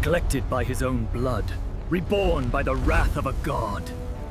neglected by his own blood, reborn by the wrath of a god.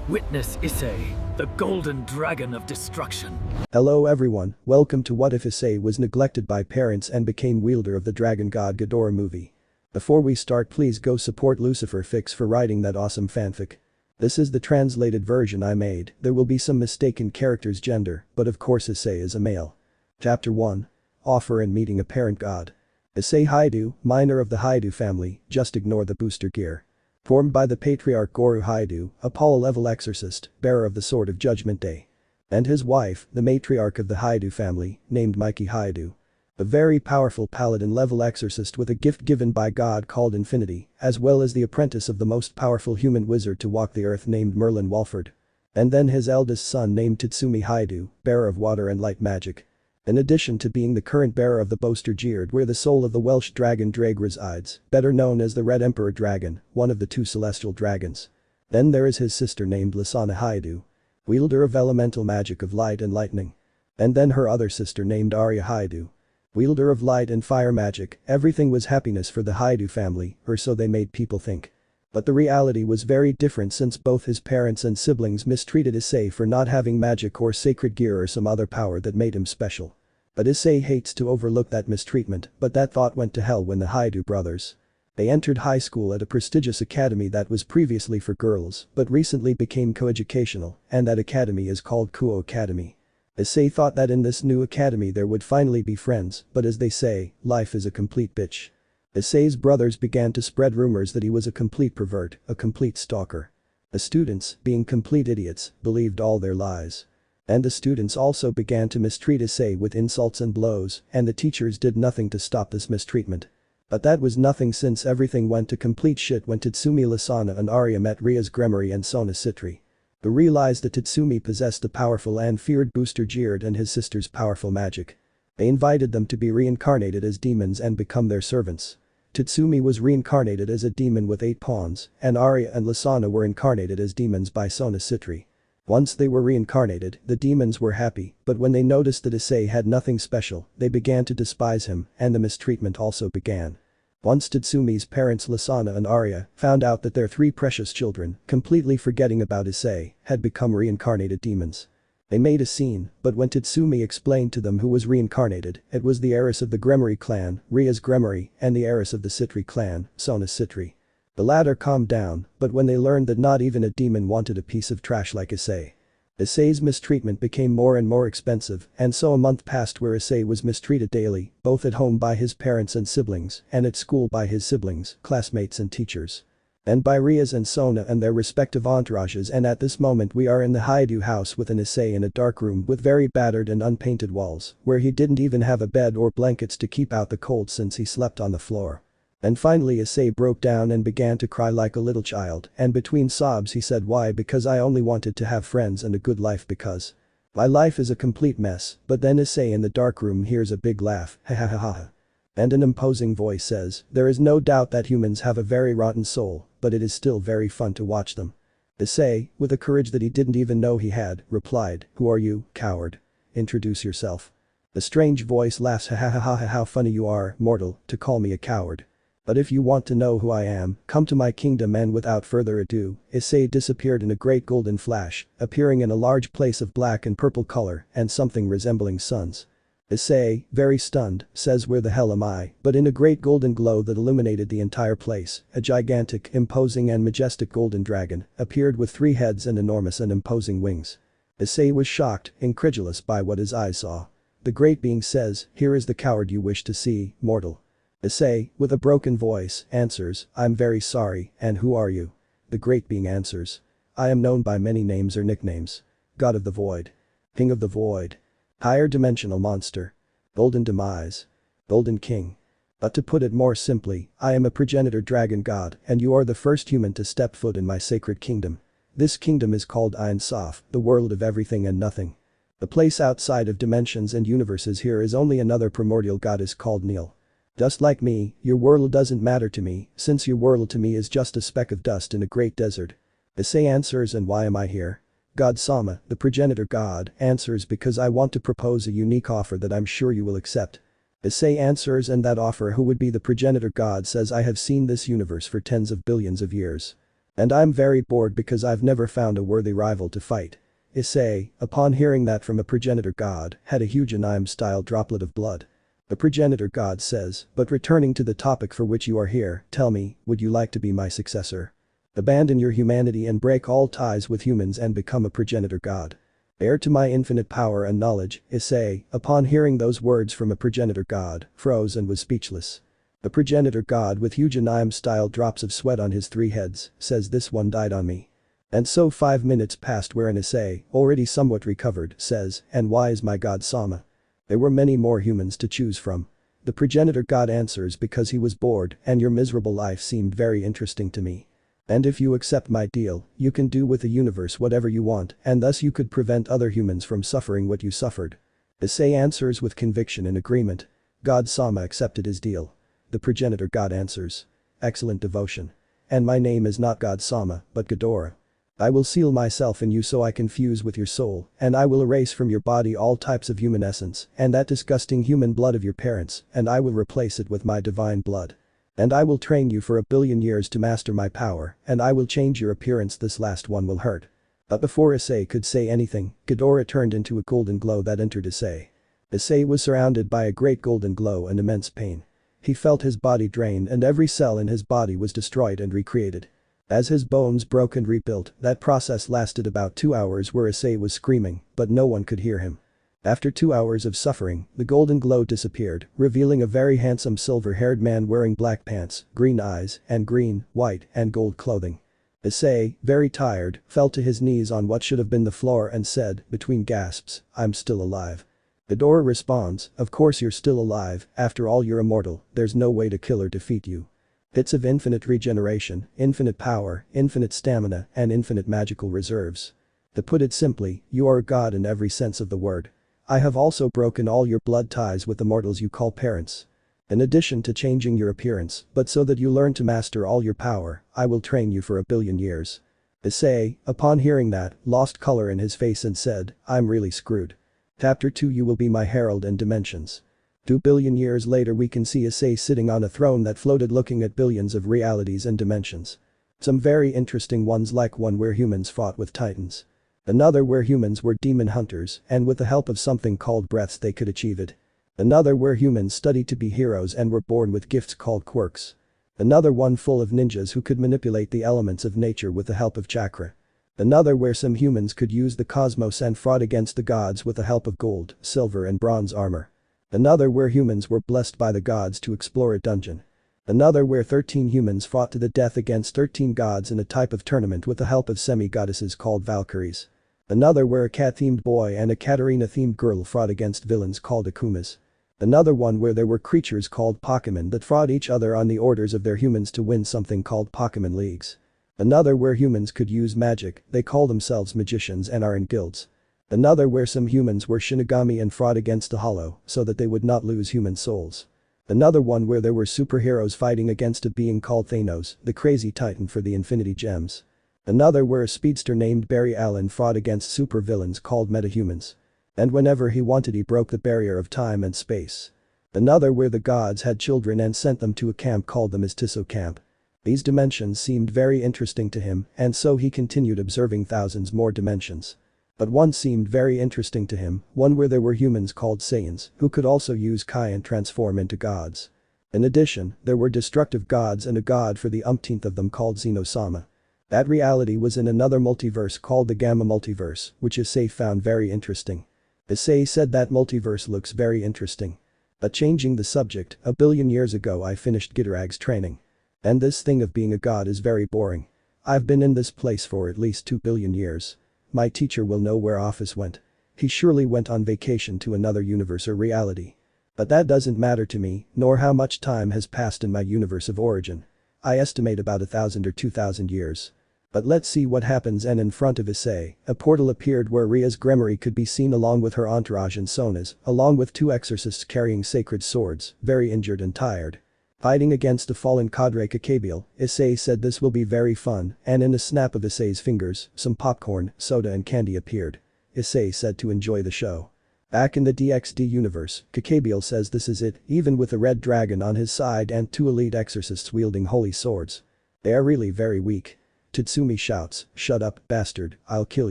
Witness Issei, the golden dragon of destruction. Hello everyone, welcome to What If Issei Was Neglected by Parents and Became Wielder of the Dragon God Ghidorah movie. Before we start, please go support lucifer-ficks for writing that awesome fanfic. This is the translated version I made. There will be some mistaken character's gender, but of course Issei is a male. Chapter 1. Offer and Meeting a Parent God. Issei Hyoudou, minor of the Hyoudou family, just ignore the booster gear. Formed by the patriarch Gojo Hyoudou, a Paul-level exorcist, bearer of the Sword of Judgment Day. And his wife, the matriarch of the Hyoudou family, named Mikey Hyoudou. A very powerful paladin-level exorcist with a gift given by God called Infinity, as well as the apprentice of the most powerful human wizard to walk the earth named Merlin Walford. And then his eldest son named Tatsumi Hyoudou, bearer of water and light magic. In addition to being the current bearer of the Boaster Geared, where the soul of the Welsh dragon Dreg resides, better known as the Red Emperor Dragon, one of the two celestial dragons. Then there is his sister named Lisanna Hyoudou, wielder of elemental magic of light and lightning. And then her other sister named Arya Hyoudou, wielder of light and fire magic. Everything was happiness for the Hyoudou family, or so they made people think. But the reality was very different, since both his parents and siblings mistreated Issei for not having magic or sacred gear or some other power that made him special. But Issei hates to overlook that mistreatment, but that thought went to hell when the Hyoudou brothers. They entered high school at a prestigious academy that was previously for girls but recently became coeducational, and that academy is called Kuo Academy. Issei thought that in this new academy there would finally be friends, but as they say, life is a complete bitch. Issei's brothers began to spread rumors that he was a complete pervert, a complete stalker. The students, being complete idiots, believed all their lies. And the students also began to mistreat Issei with insults and blows, and the teachers did nothing to stop this mistreatment. But that was nothing, since everything went to complete shit when Tatsumi, Lisanna and Arya met Rias, Gremory and Sona Citri. Who realized that Tatsumi possessed the powerful and feared Booster Geared and his sister's powerful magic. They invited them to be reincarnated as demons and become their servants. Tatsumi was reincarnated as a demon with 8 pawns, and Arya and Lisanna were incarnated as demons by Sona Citri. Once they were reincarnated, the demons were happy, but when they noticed that Issei had nothing special, they began to despise him, and the mistreatment also began. Once Tatsumi's parents Lisanna and Arya found out that their 3 precious children, completely forgetting about Issei, had become reincarnated demons. They made a scene, but when Tatsumi explained to them who was reincarnated, it was the heiress of the Gremory clan, Rias Gremory, and the heiress of the Citri clan, Sona Citri. The latter calmed down, but when they learned that not even a demon wanted a piece of trash like Issei. Issei's mistreatment became more and more expensive, and so a month passed where Issei was mistreated daily, both at home by his parents and siblings, and at school by his siblings, classmates and teachers. And by Rias and Sona and their respective entourages. And at this moment we are in the Hyoudou house with an Issei in a dark room with very battered and unpainted walls, where he didn't even have a bed or blankets to keep out the cold since he slept on the floor. And finally Issei broke down and began to cry like a little child, and between sobs he said, "Why? Because I only wanted to have friends and a good life, because my life is a complete mess." But then Issei in the dark room hears a big laugh, ha ha ha ha. And an imposing voice says, "There is no doubt that humans have a very rotten soul, but it is still very fun to watch them." Issei, with a courage that he didn't even know he had, replied, "Who are you, coward? Introduce yourself." The strange voice laughs, ha ha ha ha, how funny you are, mortal, to call me a coward. But if you want to know who I am, come to my kingdom. And without further ado, Issei disappeared in a great golden flash, appearing in a large place of black and purple color and something resembling suns. Issei, very stunned, says, "Where the hell am I?" But in a great golden glow that illuminated the entire place, a gigantic, imposing and majestic golden dragon appeared with 3 heads and enormous and imposing wings. Issei was shocked, incredulous by what his eyes saw. The great being says, "Here is the coward you wish to see, mortal." Issei, with a broken voice, answers, "I'm very sorry, and who are you?" The great being answers, "I am known by many names or nicknames. God of the Void. King of the Void. Higher dimensional monster. Golden Demise. Golden King. But to put it more simply, I am a progenitor dragon god, and you are the first human to step foot in my sacred kingdom. This kingdom is called Ein Sof, the world of everything and nothing. The place outside of dimensions and universes. Here is only another primordial goddess called Nil. Just like me, your world doesn't matter to me, since your world to me is just a speck of dust in a great desert." Issei answers, "And why am I here?" God Sama, the progenitor god, answers, "Because I want to propose a unique offer that I'm sure you will accept." Issei answers, and that offer, who would be the progenitor god, says, I have seen this universe for tens of billions of years. And I'm very bored because I've never found a worthy rival to fight. Issei, upon hearing that from a progenitor god, had a huge anime-style droplet of blood. The progenitor god says, but returning to the topic for which you are here, tell me, would you like to be my successor? Abandon your humanity and break all ties with humans and become a progenitor god. Heir to my infinite power and knowledge. Issei, upon hearing those words from a progenitor god, froze and was speechless. The progenitor god, with huge anime-style drops of sweat on his 3 heads, says, this one died on me. And so 5 minutes passed wherein Issei, already somewhat recovered, says, and why is my god Sama? There were many more humans to choose from. The progenitor god answers, because he was bored and your miserable life seemed very interesting to me. And if you accept my deal, you can do with the universe whatever you want, and thus you could prevent other humans from suffering what you suffered. Issei answers with conviction and agreement. God Sama accepted his deal. The progenitor god answers. Excellent devotion. And my name is not God Sama, but Ghidorah. I will seal myself in you so I can fuse with your soul, and I will erase from your body all types of human essence, and that disgusting human blood of your parents, and I will replace it with my divine blood. And I will train you for 1 billion years to master my power, and I will change your appearance, this last one will hurt. But before Issei could say anything, Ghidorah turned into a golden glow that entered Issei. Issei was surrounded by a great golden glow and immense pain. He felt his body drain and every cell in his body was destroyed and recreated. As his bones broke and rebuilt, that process lasted about 2 hours where Issei was screaming, but no one could hear him. After 2 hours of suffering, the golden glow disappeared, revealing a very handsome silver-haired man wearing black pants, green eyes, and green, white, and gold clothing. Issei, very tired, fell to his knees on what should have been the floor and said, between gasps, I'm still alive. Ghidorah responds, of course you're still alive, after all you're immortal, there's no way to kill or defeat you. Bits of infinite regeneration, infinite power, infinite stamina, and infinite magical reserves. To put it simply, you are a god in every sense of the word. I have also broken all your blood ties with the mortals you call parents. In addition to changing your appearance, but so that you learn to master all your power, I will train you for 1 billion years. Issei, upon hearing that, lost color in his face and said, I'm really screwed. Chapter 2 You will be my herald and dimensions. 2 billion years later we can see Issei sitting on a throne that floated looking at billions of realities and dimensions. Some very interesting ones, like one where humans fought with titans. Another where humans were demon hunters and with the help of something called breaths they could achieve it. Another where humans studied to be heroes and were born with gifts called quirks. Another one full of ninjas who could manipulate the elements of nature with the help of chakra. Another where some humans could use the cosmos and fought against the gods with the help of gold, silver and bronze armor. Another where humans were blessed by the gods to explore a dungeon. Another where 13 humans fought to the death against 13 gods in a type of tournament with the help of semi-goddesses called Valkyries. Another where a cat-themed boy and a Katarina-themed girl fought against villains called Akumas. Another one where there were creatures called Pokemon that fought each other on the orders of their humans to win something called Pokemon Leagues. Another where humans could use magic, they call themselves magicians and are in guilds. Another where some humans were Shinigami and fought against the Hollow so that they would not lose human souls. Another one where there were superheroes fighting against a being called Thanos, the crazy titan for the Infinity Gems. Another where a speedster named Barry Allen fought against supervillains called metahumans. And whenever he wanted he broke the barrier of time and space. Another where the gods had children and sent them to a camp called the Mestizo Camp. These dimensions seemed very interesting to him and so he continued observing thousands more dimensions. But one seemed very interesting to him, one where there were humans called Saiyans who could also use Kai and transform into gods. In addition, there were destructive gods and a god for the umpteenth of them called Xeno-sama. That reality was in another multiverse called the Gamma Multiverse, which Issei found very interesting. Issei said that multiverse looks very interesting. But changing the subject, 1 billion years ago I finished Ghidorah's training. And this thing of being a god is very boring. I've been in this place for at least 2 billion years. My teacher will know where Office went. He surely went on vacation to another universe or reality. But that doesn't matter to me, nor how much time has passed in my universe of origin. I estimate about 1,000 or 2,000 years. But let's see what happens. And in front of Issei, a portal appeared where Rias Gremory could be seen along with her entourage and Sonas, along with 2 exorcists carrying sacred swords, very injured and tired. Fighting against a fallen cadre Kaguya, Issei said this will be very fun, and in a snap of Issei's fingers, some popcorn, soda and candy appeared. Issei said to enjoy the show. Back in the DxD universe, Kakebiel says this is it, even with the red dragon on his side and 2 elite exorcists wielding holy swords. They are really very weak. Tatsumi shouts, "Shut up, bastard, I'll kill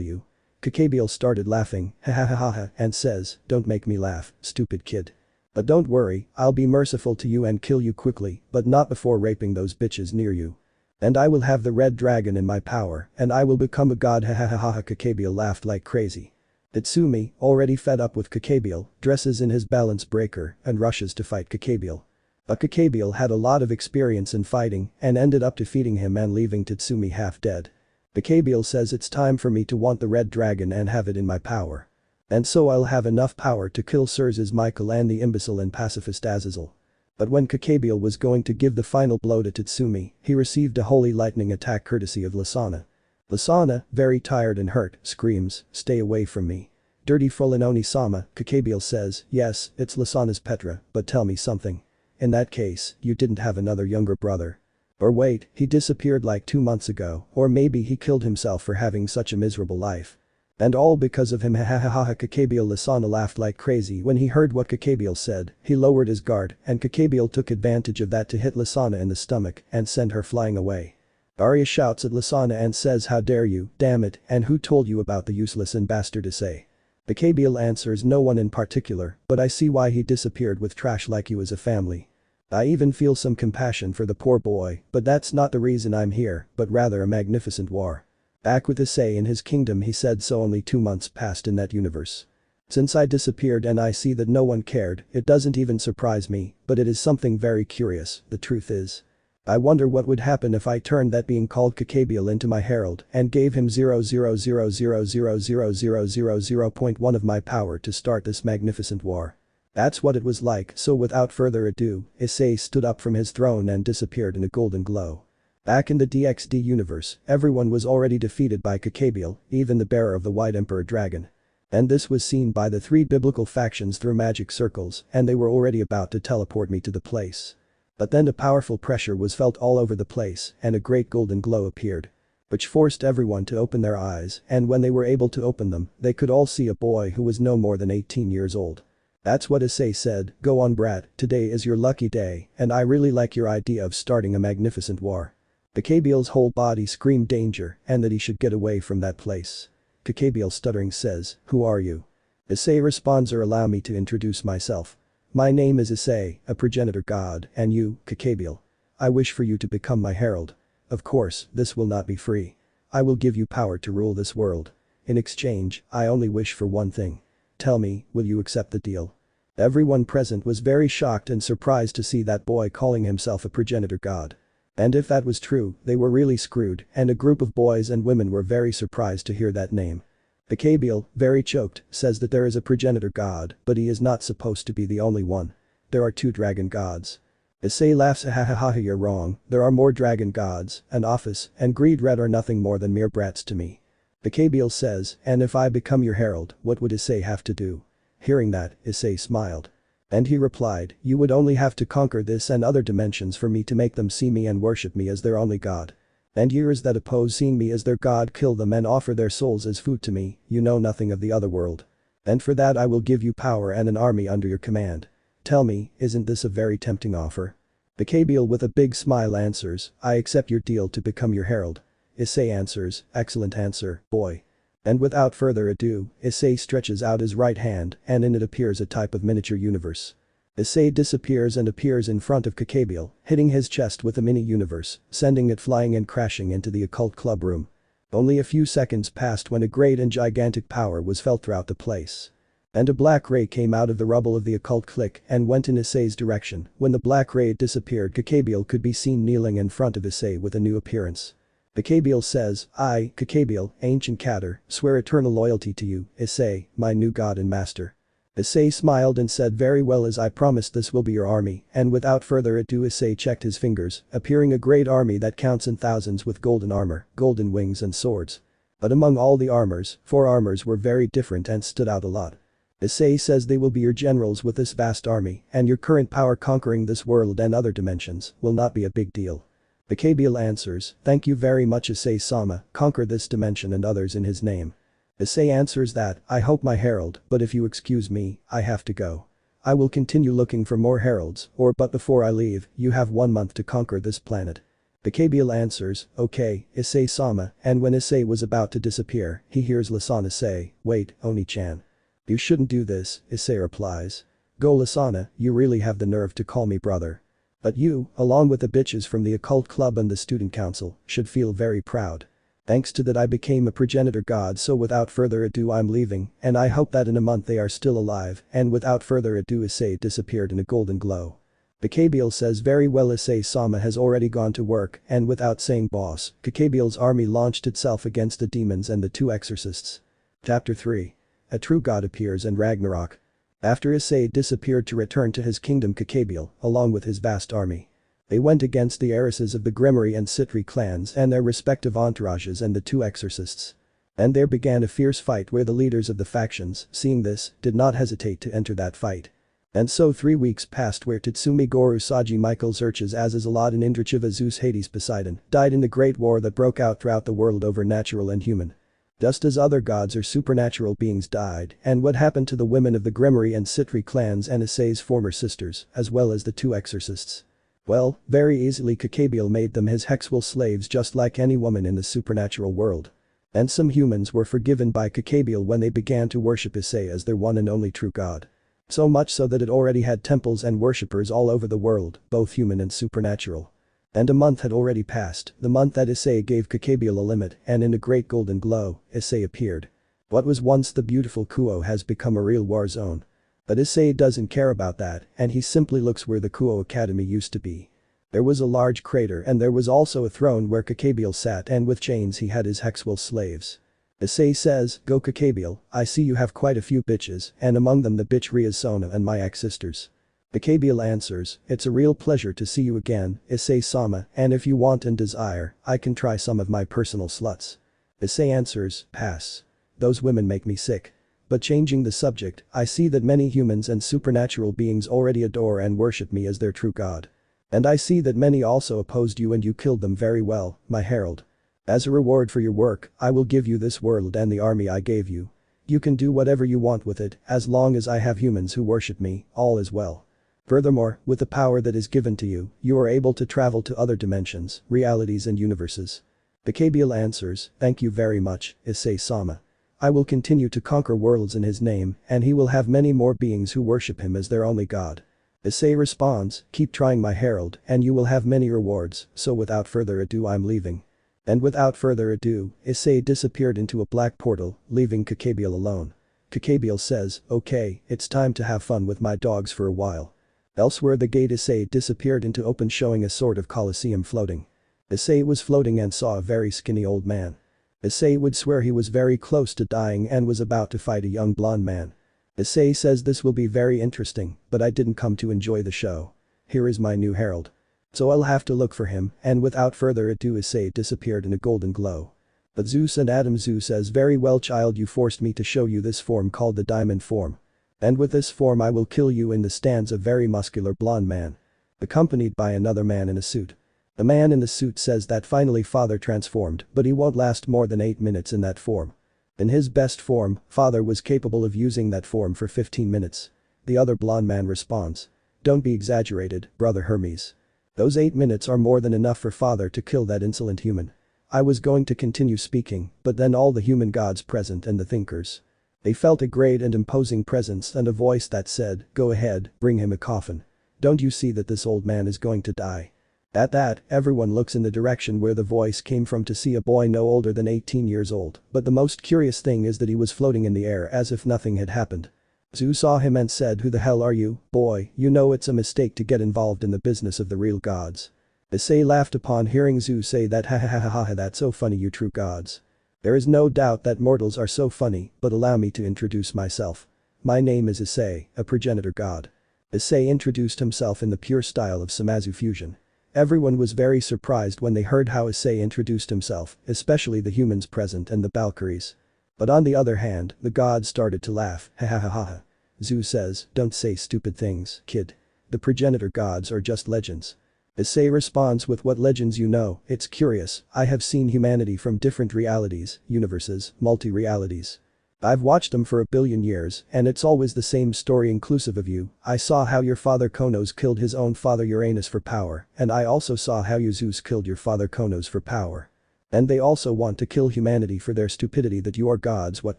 you." Kakebiel started laughing, ha ha ha ha, and says, "Don't make me laugh, stupid kid. But don't worry, I'll be merciful to you and kill you quickly, but not before raping those bitches near you. And I will have the red dragon in my power, and I will become a god, ha ha ha ha." Kakebiel laughed like crazy. Tatsumi, already fed up with Kakebiel, dresses in his balance breaker and rushes to fight Kakebiel. But Kakebiel had a lot of experience in fighting and ended up defeating him and leaving Tatsumi half dead. Kakebiel says it's time for me to want the red dragon and have it in my power. And so I'll have enough power to kill Sirs Michael and the imbecile and pacifist Azazel. But when Kakebiel was going to give the final blow to Tatsumi, he received a holy lightning attack courtesy of Lasana. Lasana, very tired and hurt, screams, "Stay away from me. Dirty Fulinoni-sama." Kakebiel says, "Yes, it's Lasana's Petra, but tell me something. In that case, you didn't have another younger brother. Or wait, he disappeared like 2 months ago, or maybe he killed himself for having such a miserable life. And all because of him, ha ha ha ha." Kakebiel Lasana laughed like crazy when he heard what Kakebiel said. He lowered his guard and Kakebiel took advantage of that to hit Lasana in the stomach and send her flying away. Arya shouts at Lasana and says, "How dare you, damn it, and who told you about the useless and bastard Issei?" Kakebiel answers, "No one in particular, but I see why he disappeared with trash like you as a family. I even feel some compassion for the poor boy, but that's not the reason I'm here, but rather a magnificent war." Back with Issei in his kingdom, he said, "So only 2 months passed in that universe. Since I disappeared and I see that no one cared, it doesn't even surprise me, but it is something very curious. The truth is, I wonder what would happen if I turned that being called Kakebiel into my herald and gave him 0.000000000.1 of my power to start this magnificent war. That's what it was like." So without further ado, Issei stood up from his throne and disappeared in a golden glow. Back in the DxD universe, everyone was already defeated by Kakebiel, even the bearer of the White Emperor Dragon. And this was seen by the 3 biblical factions through magic circles, and they were already about to teleport me to the place. But then a powerful pressure was felt all over the place and a great golden glow appeared. Which forced everyone to open their eyes, and when they were able to open them, they could all see a boy who was no more than 18 years old. That's what Issei said, "Go on brat, today is your lucky day, and I really like your idea of starting a magnificent war." Kakebiel's whole body screamed danger and that he should get away from that place. Kakebiel stuttering says, "Who are you?" Issei responds, "Or allow me to introduce myself. My name is Issei, a progenitor god, and you, Kakebiel. I wish for you to become my herald. Of course, this will not be free. I will give you power to rule this world. In exchange, I only wish for one thing. Tell me, will you accept the deal?" Everyone present was very shocked and surprised to see that boy calling himself a progenitor god. And if that was true, they were really screwed, and a group of boys and women were very surprised to hear that name. Kakebiel, very choked, says that there is a progenitor god, but he is not supposed to be the only one. There are 2 dragon gods. Issei laughs, "Ha ha ha, you're wrong, there are more dragon gods, and Office and Greed Red are nothing more than mere brats to me." Kakebiel says, "And if I become your herald, what would Issei have to do?" Hearing that, Issei smiled. And he replied, "You would only have to conquer this and other dimensions for me to make them see me and worship me as their only god. And yours that oppose seeing me as their god, kill them and offer their souls as food to me. You know nothing of the other world. And for that I will give you power and an army under your command. Tell me, isn't this a very tempting offer?" Kakebiel with a big smile answers, "I accept your deal to become your herald." Issei answers, "Excellent answer, boy." And without further ado, Issei stretches out his right hand and in it appears a type of miniature universe. Issei disappears and appears in front of Kakebiel, hitting his chest with a mini-universe, sending it flying and crashing into the occult club room. Only a few seconds passed when a great and gigantic power was felt throughout the place. And a black ray came out of the rubble of the occult clique and went in Issei's direction. When the black ray disappeared, Kakebiel could be seen kneeling in front of Issei with a new appearance. Kakebiel says, "I, Kakebiel, ancient Kater, swear eternal loyalty to you, Issei, my new god and master." Issei smiled and said, "Very well, as I promised, this will be your army," and without further ado Issei checked his fingers, appearing a great army that counts in thousands with golden armor, golden wings and swords. But among all the armors, 4 armors were very different and stood out a lot. Issei says they will be your generals with this vast army, and your current power conquering this world and other dimensions will not be a big deal. Kakebiel answers, "Thank you very much Issei-sama, conquer this dimension and others in his name." Issei answers that, I hope my herald, but if you excuse me, I have to go. I will continue looking for more heralds, but before I leave, you have 1 month to conquer this planet. Kaguya answers, okay, Issei-sama, and when Issei was about to disappear, he hears Lasana say, wait, Oni-chan. You shouldn't do this, Issei replies. Go Lasana, you really have the nerve to call me brother. But you, along with the bitches from the occult club and the student council, should feel very proud. Thanks to that I became a progenitor god, so without further ado I'm leaving, and I hope that in a month they are still alive, and without further ado Issei disappeared in a golden glow. Kaguya says very well, Issei-sama has already gone to work, and without saying boss, Kaguya's army launched itself against the demons and the 2 exorcists. Chapter 3. A true god appears and Ragnarok. After Issei disappeared to return to his kingdom, Kaguya, along with his vast army. They went against the heiresses of the Gremory and Citri clans and their respective entourages and the 2 exorcists. And there began a fierce fight where the leaders of the factions, seeing this, did not hesitate to enter that fight. And so 3 weeks passed where Tatsumi Goru Saji Michael Xerxes Azazalad and Indrachiva Zeus Hades Poseidon died in the great war that broke out throughout the world over natural and human. Just as other gods or supernatural beings died, and what happened to the women of the Gremory and Citri clans and Issei's former sisters, as well as the 2 exorcists. Well, very easily Kaguya made them his hexual slaves just like any woman in the supernatural world. And some humans were forgiven by Kaguya when they began to worship Issei as their one and only true god. So much so that it already had temples and worshippers all over the world, both human and supernatural. And a month had already passed, the month that Issei gave Kaguya a limit, and in a great golden glow, Issei appeared. What was once the beautiful Kuo has become a real war zone. But Issei doesn't care about that, and he simply looks where the Kuo Academy used to be. There was a large crater and there was also a throne where Kaguya sat, and with chains he had his hexual slaves. Issei says, go Kaguya, I see you have quite a few bitches, and among them the bitch Rias and my ex-sisters. Kaguya answers, it's a real pleasure to see you again, Issei-sama, and if you want and desire, I can try some of my personal sluts. Issei answers, pass. Those women make me sick. But changing the subject, I see that many humans and supernatural beings already adore and worship me as their true god. And I see that many also opposed you and you killed them very well, my herald. As a reward for your work, I will give you this world and the army I gave you. You can do whatever you want with it, as long as I have humans who worship me, all is well. Furthermore, with the power that is given to you, you are able to travel to other dimensions, realities and universes. Kaguya answers, thank you very much, Issei-sama. I will continue to conquer worlds in his name, and he will have many more beings who worship him as their only god. Issei responds, keep trying my herald, and you will have many rewards, so without further ado I'm leaving. And without further ado, Issei disappeared into a black portal, leaving Kaguya alone. Kaguya says, okay, it's time to have fun with my dogs for a while. Elsewhere the gate Issei disappeared into open, showing a sort of coliseum floating. Issei was floating and saw a very skinny old man. Issei would swear he was very close to dying and was about to fight a young blonde man. Issei says this will be very interesting, but I didn't come to enjoy the show. Here is my new herald. So I'll have to look for him, and without further ado Issei disappeared in a golden glow. But Zeus and Adam Zeus says very well child, you forced me to show you this form called the diamond form. And with this form I will kill you. In the stands a very muscular blonde man. Accompanied by another man in a suit. The man in the suit says that finally Father transformed, but he won't last more than 8 minutes in that form. In his best form, Father was capable of using that form for 15 minutes. The other blonde man responds. Don't be exaggerated, brother Hermes. Those 8 minutes are more than enough for Father to kill that insolent human. I was going to continue speaking, but then all the human gods present and the thinkers. They felt a great and imposing presence and a voice that said, go ahead, bring him a coffin. Don't you see that this old man is going to die? At that, everyone looks in the direction where the voice came from to see a boy no older than 18 years old, but the most curious thing is that he was floating in the air as if nothing had happened. Zeus saw him and said, who the hell are you, boy, you know it's a mistake to get involved in the business of the real gods. Issei laughed upon hearing Zeus say that, ha ha ha ha ha, that's so funny you true gods. There is no doubt that mortals are so funny, but allow me to introduce myself. My name is Issei, a progenitor god. Issei introduced himself in the pure style of Samazu fusion. Everyone was very surprised when they heard how Issei introduced himself, especially the humans present and the Valkyries. But on the other hand, the gods started to laugh, ha ha ha ha. Zeus says, don't say stupid things, kid. The progenitor gods are just legends. Issei responds with what legends you know, it's curious, I have seen humanity from different realities, universes, multi-realities. I've watched them for a billion years, and it's always the same story inclusive of you. I saw how your father Kronos killed his own father Uranus for power, and I also saw how you Zeus killed your father Kronos for power. And they also want to kill humanity for their stupidity that you are gods. What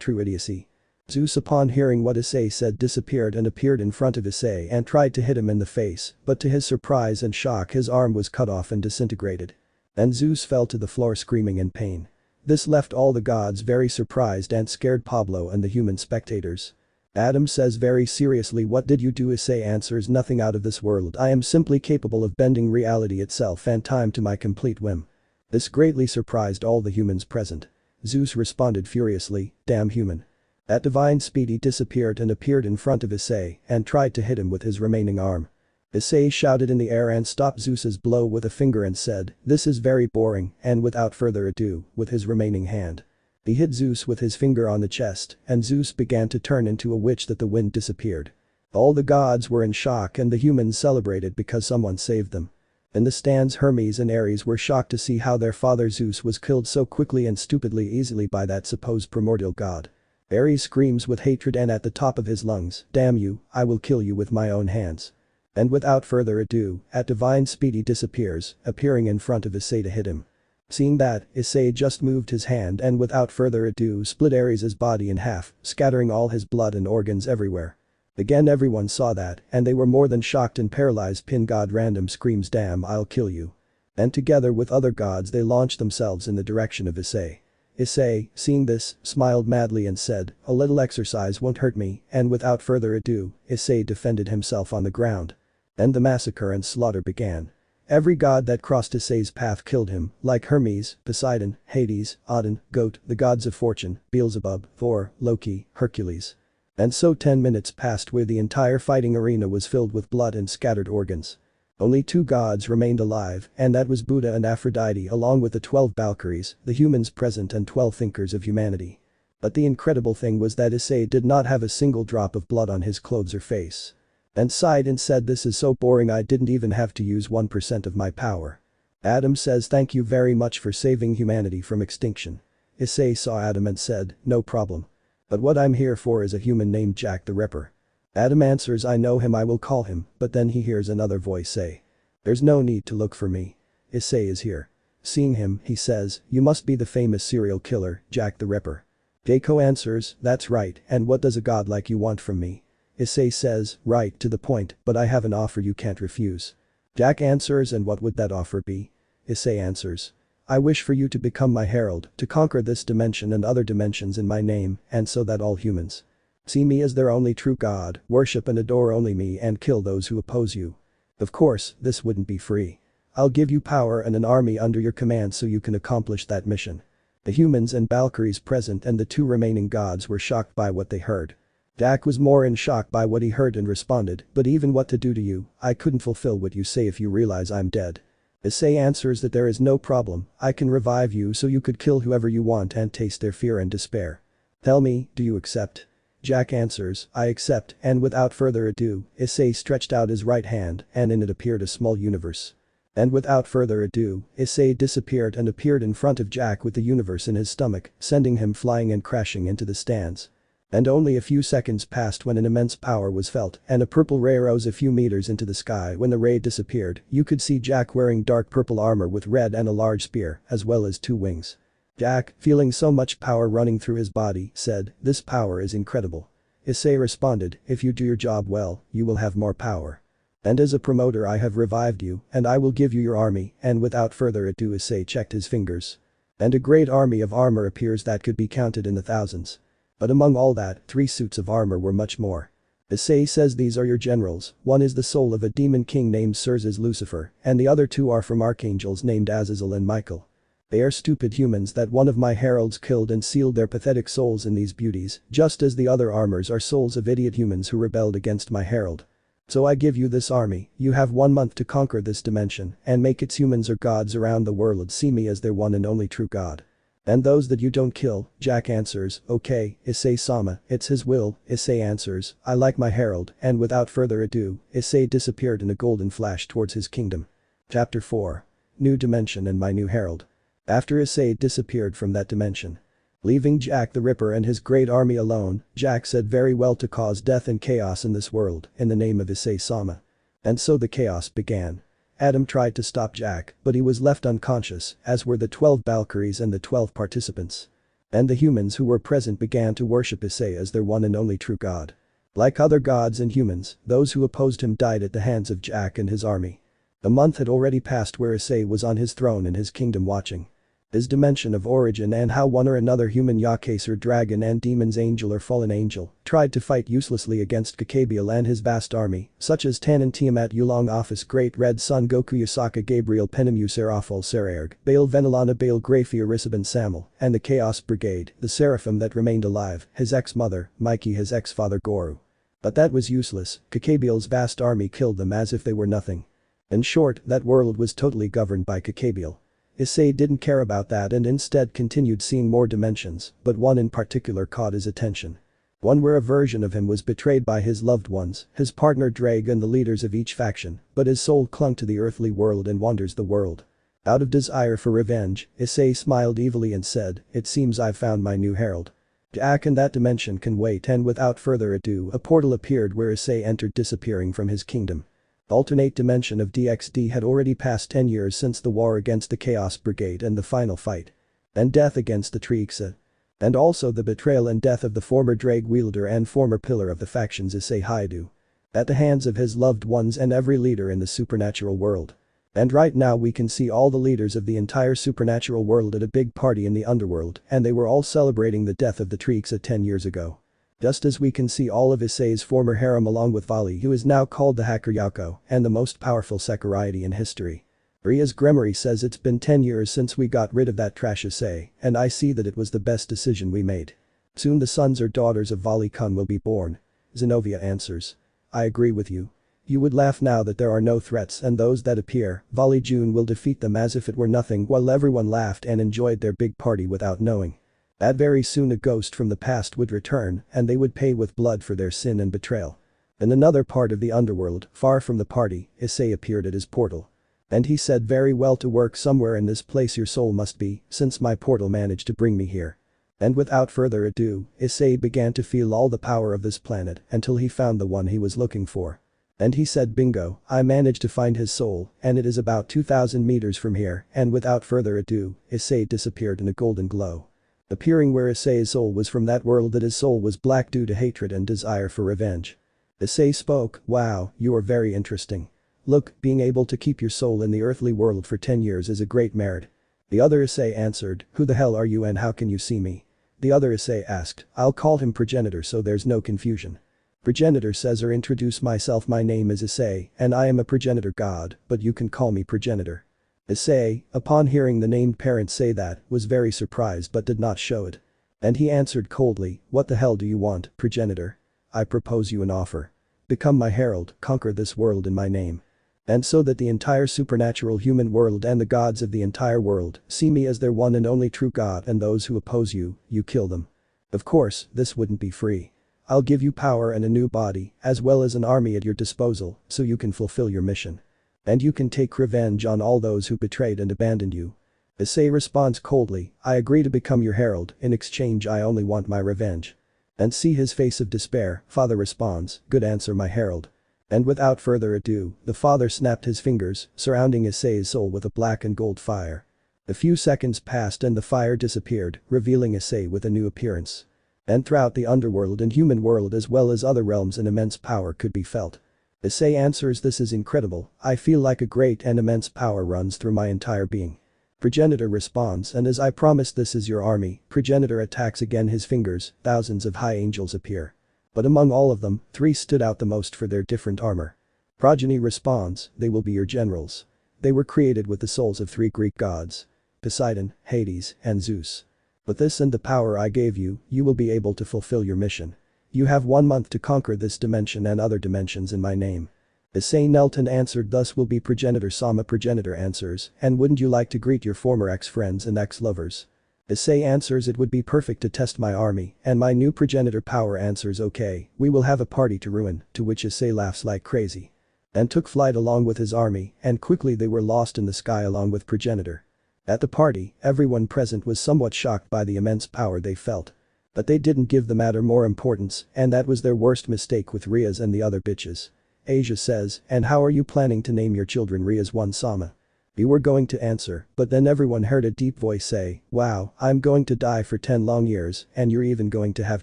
true idiocy. Zeus, upon hearing what Issei said, disappeared and appeared in front of Issei and tried to hit him in the face, but to his surprise and shock his arm was cut off and disintegrated. And Zeus fell to the floor screaming in pain. This left all the gods very surprised and scared Pablo and the human spectators. Adam says very seriously, "What did you do?" Issei answers, "Nothing out of this world. I am simply capable of bending reality itself and time to my complete whim." This greatly surprised all the humans present. Zeus responded furiously, "Damn human." At divine speed he disappeared and appeared in front of Issei and tried to hit him with his remaining arm. Issei shouted in the air and stopped Zeus's blow with a finger and said, "This is very boring," and without further ado, with his remaining hand, he hit Zeus with his finger on the chest, and Zeus began to turn into a witch that the wind disappeared. All the gods were in shock and the humans celebrated because someone saved them. In the stands, Hermes and Ares were shocked to see how their father Zeus was killed so quickly and stupidly easily by that supposed primordial god. Ares screams with hatred and at the top of his lungs, "Damn you, I will kill you with my own hands." And without further ado, at divine speed he disappears, appearing in front of Issei to hit him. Seeing that, Issei just moved his hand and without further ado split Ares' body in half, scattering all his blood and organs everywhere. Again everyone saw that, and they were more than shocked and paralyzed. Pin God random screams, "Damn, I'll kill you." And together with other gods they launched themselves in the direction of Issei. Issei, seeing this, smiled madly and said, "A little exercise won't hurt me," and without further ado, Issei defended himself on the ground. And the massacre and slaughter began. Every god that crossed Issei's path killed him, like Hermes, Poseidon, Hades, Odin, Goat, the gods of fortune, Beelzebub, Thor, Loki, Hercules. And so 10 minutes passed where the entire fighting arena was filled with blood and scattered organs. Only 2 gods remained alive, and that was Buddha and Aphrodite along with the 12 Valkyries, the humans present and 12 thinkers of humanity. But the incredible thing was that Issei did not have a single drop of blood on his clothes or face. And sighed and said, "This is so boring, I didn't even have to use 1% of my power." Adam says, "Thank you very much for saving humanity from extinction." Issei saw Adam and said, "No problem. But what I'm here for is a human named Jack the Ripper." Adam answers, "I know him, I will call him," but then he hears another voice say, "There's no need to look for me. Issei is here." Seeing him, he says, "You must be the famous serial killer, Jack the Ripper." Keiko answers, "That's right, and what does a god like you want from me?" Issei says, "Right to the point, but I have an offer you can't refuse." Jack answers, "And what would that offer be?" Issei answers, "I wish for you to become my herald, to conquer this dimension and other dimensions in my name, and so that all humans see me as their only true god, worship and adore only me and kill those who oppose you. Of course, this wouldn't be free. I'll give you power and an army under your command so you can accomplish that mission." The humans and Valkyries present and the 2 remaining gods were shocked by what they heard. Jack was more in shock by what he heard and responded, "But even what to do to you, I couldn't fulfill what you say if you realize I'm dead." Issei answers that there is no problem, "I can revive you so you could kill whoever you want and taste their fear and despair. Tell me, do you accept?" Jack answers, "I accept," and without further ado, Issei stretched out his right hand and in it appeared a small universe. And without further ado, Issei disappeared and appeared in front of Jack with the universe in his stomach, sending him flying and crashing into the stands. And only a few seconds passed when an immense power was felt and a purple ray rose a few meters into the sky. When the ray disappeared, you could see Jack wearing dark purple armor with red and a large spear, as well as 2 wings. Jack, feeling so much power running through his body, said, "This power is incredible." Issei responded, "If you do your job well, you will have more power. And as a promoter I have revived you, and I will give you your army," and without further ado Issei checked his fingers. And a great army of armor appears that could be counted in the thousands. But among all that, 3 suits of armor were much more. Issei says, "These are your generals, one is the soul of a demon king named Cersei's Lucifer, and the other 2 are from archangels named Azazel and Michael. They are stupid humans that one of my heralds killed and sealed their pathetic souls in these beauties, just as the other armors are souls of idiot humans who rebelled against my herald. So I give you this army, you have 1 month to conquer this dimension and make its humans or gods around the world see me as their one and only true god. And those that you don't kill," Jack answers, "Okay, Issei-sama, it's his will." Issei answers, "I like my herald," and without further ado, Issei disappeared in a golden flash towards his kingdom. Chapter 4. New Dimension and My New Herald. After Issei disappeared from that dimension, Leaving Jack the Ripper and his great army alone, Jack said very well to cause death and chaos in this world in the name of Issei-sama. And so the chaos began. Adam tried to stop Jack, but he was left unconscious, as were the 12 Valkyries and the 12 participants. And the humans who were present began to worship Issei as their one and only true god. Like other gods and humans, those who opposed him died at the hands of Jack and his army. A month had already passed where Issei was on his throne in his kingdom watching his dimension of origin and how one or another human yakuza or dragon and demon's angel or fallen angel tried to fight uselessly against Kaguya and his vast army, such as Tannen Tiamat Yulong Office Great Red Sun Goku Yasaka Gabriel Penemu Serafol Sererg, Baal Venelana Baal Grafia Risabin Samuel, and the Chaos Brigade, the Seraphim that remained alive, his ex-mother, Mikey his ex-father Goru. But that was useless, Kaguya's vast army killed them as if they were nothing. In short, that world was totally governed by Kaguya. Issei didn't care about that and instead continued seeing more dimensions, but one in particular caught his attention. One where a version of him was betrayed by his loved ones, his partner Drake and the leaders of each faction, but his soul clung to the earthly world and wanders the world. Out of desire for revenge, Issei smiled evilly and said, "It seems I've found my new herald. Jack in that dimension can wait," and without further ado a portal appeared where Issei entered, disappearing from his kingdom. Alternate dimension of DXD had already passed 10 years since the war against the Chaos Brigade and the final fight. And death against the Trihexa. And also the betrayal and death of the former Drake wielder and former pillar of the factions Issei Hyoudou. At the hands of his loved ones and every leader in the supernatural world. And right now we can see all the leaders of the entire supernatural world at a big party in the underworld, and they were all celebrating the death of the Trihexa 10 years ago. Just as we can see all of Issei's former harem along with Vali, who is now called the Hacker Yako and the most powerful Sekiryuutei in history. Rias Gremory says it's been 10 years since we got rid of that trash Issei, and I see that it was the best decision we made. Soon the sons or daughters of Vali-kun will be born. Zenobia answers. I agree with you. You would laugh now that there are no threats, and those that appear, Vali Jun will defeat them as if it were nothing, while everyone laughed and enjoyed their big party without knowing. That very soon a ghost from the past would return and they would pay with blood for their sin and betrayal. In another part of the underworld, far from the party, Issei appeared at his portal. And he said, very well, to work somewhere in this place your soul must be, since my portal managed to bring me here. And without further ado, Issei began to feel all the power of this planet until he found the one he was looking for. And he said, bingo, I managed to find his soul, and it is about 2,000 meters from here, and without further ado, Issei disappeared in a golden glow. Appearing where Issei's soul was from that world that his soul was black due to hatred and desire for revenge. Issei spoke, wow, you are very interesting. Look, being able to keep your soul in the earthly world for 10 years is a great merit. The other Issei answered, who the hell are you and how can you see me? The other Issei asked, I'll call him Progenitor so there's no confusion. Progenitor says or introduce myself, my name is Issei and I am a progenitor god, but you can call me Progenitor. Issei, upon hearing the named parent say that, was very surprised but did not show it. And he answered coldly, what the hell do you want, Progenitor? I propose you an offer. Become my herald, conquer this world in my name. And so that the entire supernatural human world and the gods of the entire world see me as their one and only true god, and those who oppose you, you kill them. Of course, this wouldn't be free. I'll give you power and a new body, as well as an army at your disposal, so you can fulfill your mission. And you can take revenge on all those who betrayed and abandoned you. Issei responds coldly, I agree to become your herald, in exchange I only want my revenge. And see his face of despair, father responds, good answer my herald. And without further ado, the father snapped his fingers, surrounding Issei's soul with a black and gold fire. A few seconds passed and the fire disappeared, revealing Issei with a new appearance. And throughout the underworld and human world as well as other realms an immense power could be felt. Issei answers, this is incredible, I feel like a great and immense power runs through my entire being. Progenitor responds, and as I promised, this is your army. Progenitor attacks again, his fingers, thousands of high angels appear. But among all of them, 3 stood out the most for their different armor. Progeny responds, they will be your generals. They were created with the souls of 3 Greek gods. Poseidon, Hades, and Zeus. With this and the power I gave you, you will be able to fulfill your mission. You have 1 month to conquer this dimension and other dimensions in my name. Issei knelt and answered, thus will be Progenitor Sama. Progenitor answers, and wouldn't you like to greet your former ex-friends and ex-lovers? Issei answers, it would be perfect to test my army, and my new progenitor power answers, okay, we will have a party to ruin, to which Issei laughs like crazy. And took flight along with his army, and quickly they were lost in the sky along with Progenitor. At the party, everyone present was somewhat shocked by the immense power they felt. But they didn't give the matter more importance, and that was their worst mistake with Rias and the other bitches. Asia says, "And how are you planning to name your children?" Rias 1 Sama. We were going to answer, but then everyone heard a deep voice say, "Wow, I'm going to die for 10 long years, and you're even going to have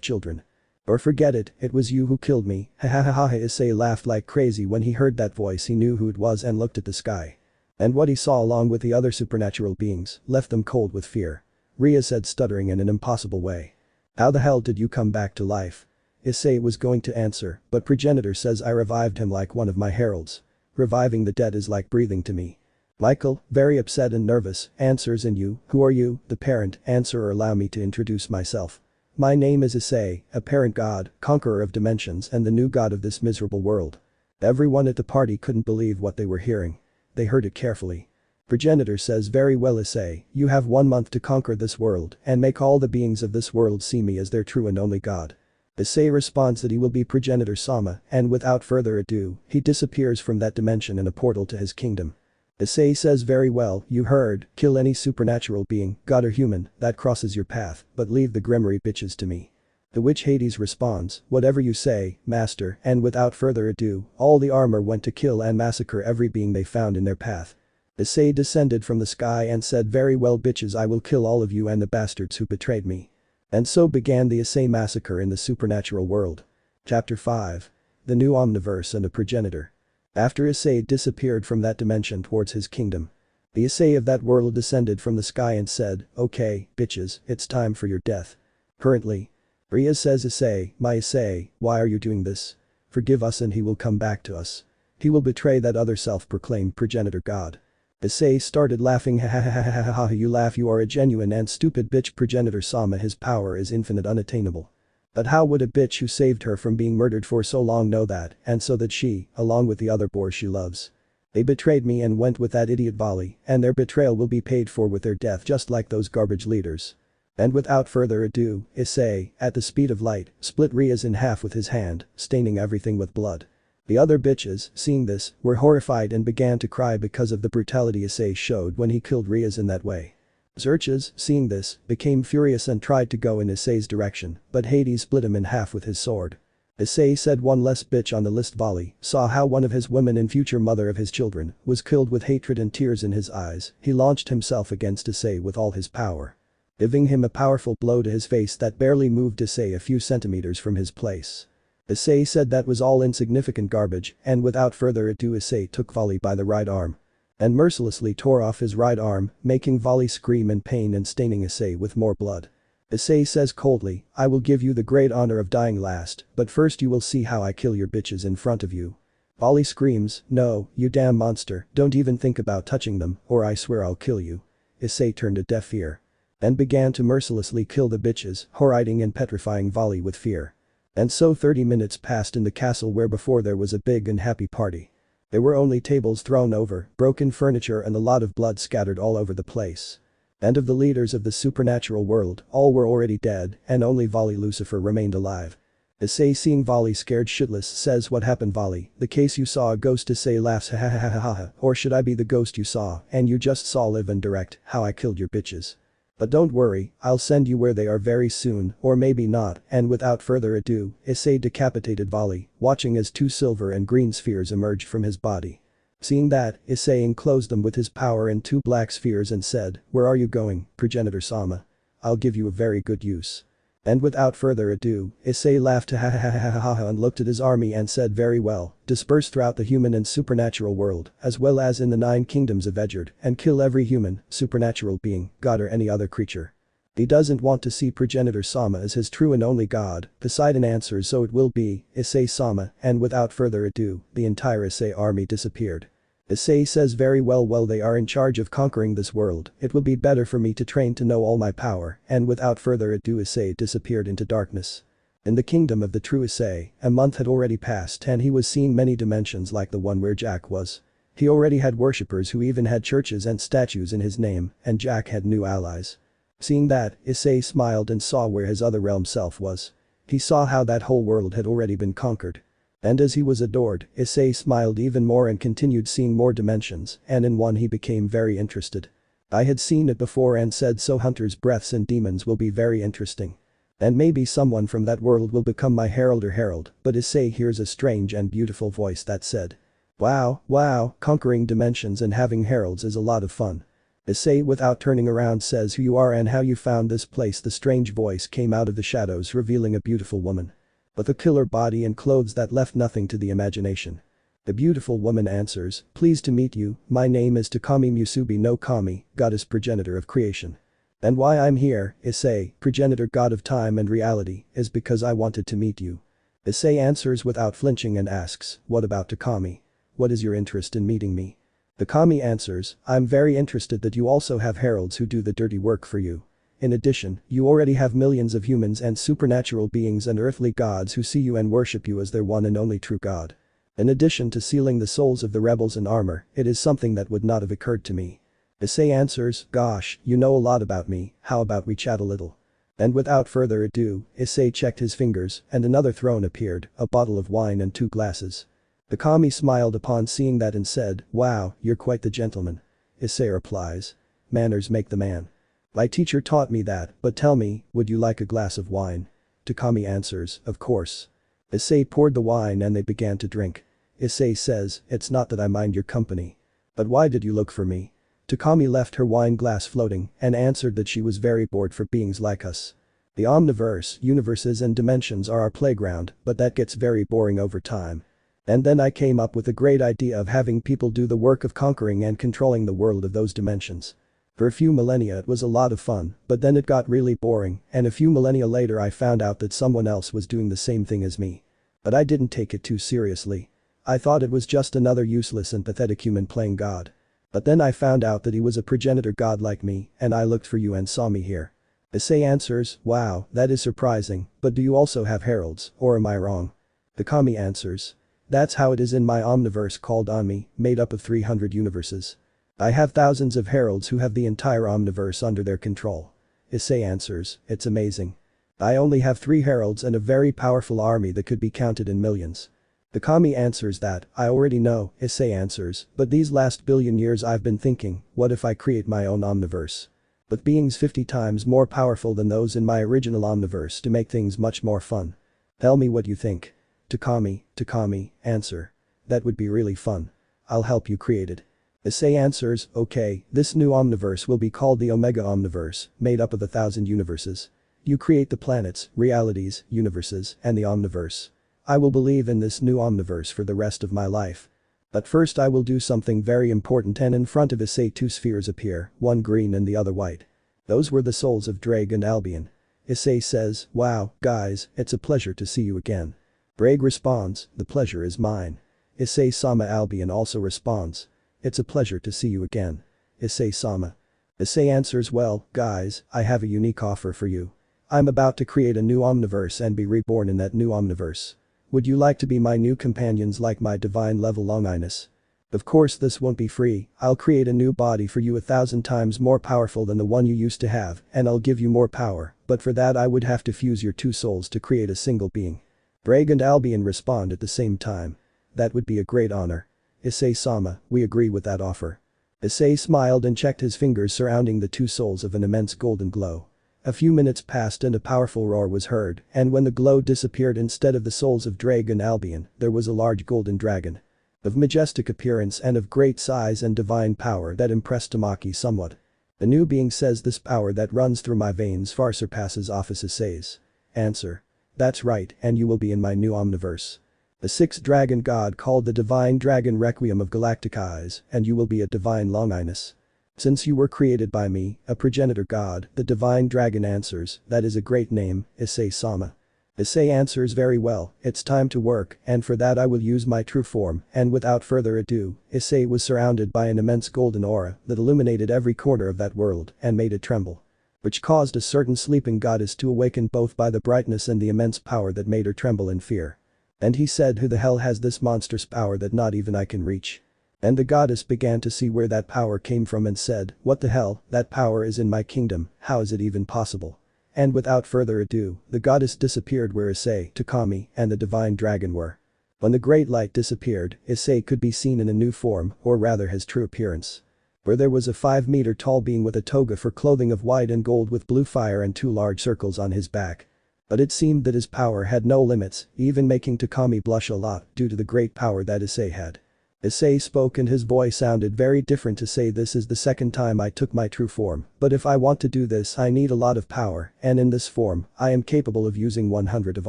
children. Or forget it, it was you who killed me." Ha ha ha ha. Issei laughed like crazy when he heard that voice. He knew who it was and looked at the sky. And what he saw along with the other supernatural beings left them cold with fear. Rias said, stuttering in an impossible way. "How the hell did you come back to life?" Issei was going to answer, but progenitor says, "I revived him like one of my heralds. Reviving the dead is like breathing to me." Michael, very upset and nervous, answers, "And you, who are you?" The parent, "Answer or allow me to introduce myself. My name is Issei, a parent god, conqueror of dimensions and the new god of this miserable world." Everyone at the party couldn't believe what they were hearing. They heard it carefully. Progenitor says, "Very well Issei, you have 1 month to conquer this world and make all the beings of this world see me as their true and only god." Issei responds that he will be Progenitor Sama, and without further ado, he disappears from that dimension in a portal to his kingdom. Issei says, "Very well, you heard, kill any supernatural being, god or human, that crosses your path, but leave the Gremory bitches to me." The witch Hades responds, "Whatever you say, master," and without further ado, all the armor went to kill and massacre every being they found in their path. Issei descended from the sky and said, "Very well bitches, I will kill all of you and the bastards who betrayed me." And so began the Issei massacre in the supernatural world. Chapter 5. The New Omniverse and a Progenitor. After Issei disappeared from that dimension towards his kingdom, the Issei of that world descended from the sky and said, "Okay, bitches, it's time for your death." Currently. Rias says, "Issei, my Issei, why are you doing this? Forgive us and he will come back to us. He will betray that other self-proclaimed progenitor god." Issei started laughing. "Ha ha ha ha ha ha, you laugh, you are a genuine and stupid bitch. Progenitor Sama, his power is infinite, unattainable. But how would a bitch who saved her from being murdered for so long know that, and so that she, along with the other boars she loves. They betrayed me and went with that idiot Vali, and their betrayal will be paid for with their death just like those garbage leaders." And without further ado, Issei, at the speed of light, split Rias in half with his hand, staining everything with blood. The other bitches, seeing this, were horrified and began to cry because of the brutality Issei showed when he killed Rias in that way. Xerxes, seeing this, became furious and tried to go in Issei's direction, but Hades split him in half with his sword. Issei said, "One less bitch on the list." Vali saw how one of his women and future mother of his children was killed with hatred and tears in his eyes. He launched himself against Issei with all his power, giving him a powerful blow to his face that barely moved Issei a few centimeters from his place. Issei said that was all insignificant garbage, and without further ado Issei took Vali by the right arm and mercilessly tore off his right arm, making Vali scream in pain and staining Issei with more blood. Issei says coldly, "I will give you the great honor of dying last, but first you will see how I kill your bitches in front of you." Vali screams, "No, you damn monster, don't even think about touching them, or I swear I'll kill you." Issei turned a deaf ear and began to mercilessly kill the bitches, horriding and petrifying Vali with fear. And so 30 minutes passed in the castle where before there was a big and happy party. There were only tables thrown over, broken furniture and a lot of blood scattered all over the place. And of the leaders of the supernatural world, all were already dead, and only Vali Lucifer remained alive. Issei, seeing Vali scared shitless, says, "What happened Vali? The case you saw a ghost?" Issei laughs, "Ha ha ha ha ha ha, or should I be the ghost you saw and you just saw live and direct how I killed your bitches? But don't worry, I'll send you where they are very soon, or maybe not." And without further ado, Issei decapitated Vali, watching as 2 silver and green spheres emerged from his body. Seeing that, Issei enclosed them with his power in 2 black spheres and said, "Where are you going, Progenitor Sama? I'll give you a very good use." And without further ado, Issei laughed, "Ha ha ha ha ha ha," and looked at his army and said, "Very well, disperse throughout the human and supernatural world, as well as in the 9 kingdoms of Edgerd, and kill every human, supernatural being, god or any other creature. He doesn't want to see Progenitor Sama as his true and only god." Poseidon answers, "So it will be, Issei Sama," and without further ado, the entire Issei army disappeared. Issei says, "Very well, they are in charge of conquering this world, it will be better for me to train to know all my power," and without further ado Issei disappeared into darkness. In the kingdom of the true Issei, a month had already passed and he was seeing many dimensions like the one where Jack was. He already had worshippers who even had churches and statues in his name, and Jack had new allies. Seeing that, Issei smiled and saw where his other realm self was. He saw how that whole world had already been conquered. And as he was adored, Issei smiled even more and continued seeing more dimensions, and in one he became very interested. I had seen it before and said so hunters' breaths and demons will be very interesting. And maybe someone from that world will become my herald or herald, but Issei hears a strange and beautiful voice that said. Wow, wow, conquering dimensions and having heralds is a lot of fun. Issei without turning around says who you are and how you found this place. The strange voice came out of the shadows revealing a beautiful woman. With a killer body and clothes that left nothing to the imagination. The beautiful woman answers, pleased to meet you, my name is Takami Musubi no Kami, goddess progenitor of creation. And why I'm here, Issei, progenitor god of time and reality, is because I wanted to meet you. Issei answers without flinching and asks, what about Takami? What is your interest in meeting me? Takami answers, I'm very interested that you also have heralds who do the dirty work for you. In addition, you already have millions of humans and supernatural beings and earthly gods who see you and worship you as their one and only true god. In addition to sealing the souls of the rebels in armor, it is something that would not have occurred to me. Issei answers, gosh, you know a lot about me, how about we chat a little? And without further ado, Issei checked his fingers and another throne appeared, a bottle of wine and 2 glasses. Takami smiled upon seeing that and said, wow, you're quite the gentleman. Issei replies. Manners make the man. My teacher taught me that, but tell me, would you like a glass of wine? Takami answers, of course. Issei poured the wine and they began to drink. Issei says, it's not that I mind your company. But why did you look for me? Takami left her wine glass floating and answered that she was very bored for beings like us. The omniverse, universes and dimensions are our playground, but that gets very boring over time. And then I came up with a great idea of having people do the work of conquering and controlling the world of those dimensions. For a few millennia it was a lot of fun, but then it got really boring, and a few millennia later I found out that someone else was doing the same thing as me. But I didn't take it too seriously. I thought it was just another useless and pathetic human playing God. But then I found out that he was a progenitor god like me, and I looked for you and saw me here. Issei answers, wow, that is surprising, but do you also have heralds, or am I wrong? Takami answers. That's how it is in my omniverse called Onmi, made up of 300 universes. I have thousands of heralds who have the entire omniverse under their control. Issei answers, it's amazing. I only have 3 heralds and a very powerful army that could be counted in millions. Takami answers that, I already know, Issei answers, but these last billion years I've been thinking, what if I create my own omniverse? With beings 50 times more powerful than those in my original omniverse to make things much more fun. Tell me what you think. Takami, answer. That would be really fun. I'll help you create it. Issei answers, okay, this new omniverse will be called the Omega Omniverse, made up of 1,000 universes. You create the planets, realities, universes, and the omniverse. I will believe in this new omniverse for the rest of my life. But first I will do something very important, and in front of Issei 2 spheres appear, one green and the other white. Those were the souls of Drake and Albion. Issei says, wow, guys, it's a pleasure to see you again. Drake responds, the pleasure is mine. Issei-sama Albion also responds. It's a pleasure to see you again. Issei-sama. Issei answers, well, guys, I have a unique offer for you. I'm about to create a new omniverse and be reborn in that new omniverse. Would you like to be my new companions like my divine level Longinus? Of course this won't be free, I'll create a new body for you 1,000 times more powerful than the one you used to have, and I'll give you more power, but for that I would have to fuse your 2 souls to create a single being. Drake and Albion respond at the same time. That would be a great honor. Issei-sama, we agree with that offer. Issei smiled and checked his fingers surrounding the 2 souls of an immense golden glow. A few minutes passed and a powerful roar was heard, and when the glow disappeared instead of the souls of Drake and Albion, there was a large golden dragon. Of majestic appearance and of great size and divine power that impressed Tamaki somewhat. The new being says this power that runs through my veins far surpasses Office Issei's. Answer. That's right, and you will be in my new omniverse. The 6th dragon god called the divine dragon Requiem of Galactic Eyes, and you will be a divine Longinus. Since you were created by me, a progenitor god, the divine dragon answers, that is a great name, Issei-sama. Issei answers very well, it's time to work, and for that I will use my true form, and without further ado, Issei was surrounded by an immense golden aura that illuminated every corner of that world and made it tremble. Which caused a certain sleeping goddess to awaken both by the brightness and the immense power that made her tremble in fear. And he said, who the hell has this monstrous power that not even I can reach? And the goddess began to see where that power came from and said, what the hell, that power is in my kingdom, how is it even possible? And without further ado, the goddess disappeared where Issei, Takami, and the divine dragon were. When the great light disappeared, Issei could be seen in a new form, or rather his true appearance. where there was a 5-meter tall being with a toga for clothing of white and gold with blue fire and 2 large circles on his back. But it seemed that his power had no limits, even making Takami blush a lot due to the great power that Issei had. Issei spoke and his voice sounded very different to say, this is the second time I took my true form, but if I want to do this I need a lot of power, and in this form, I am capable of using 100 of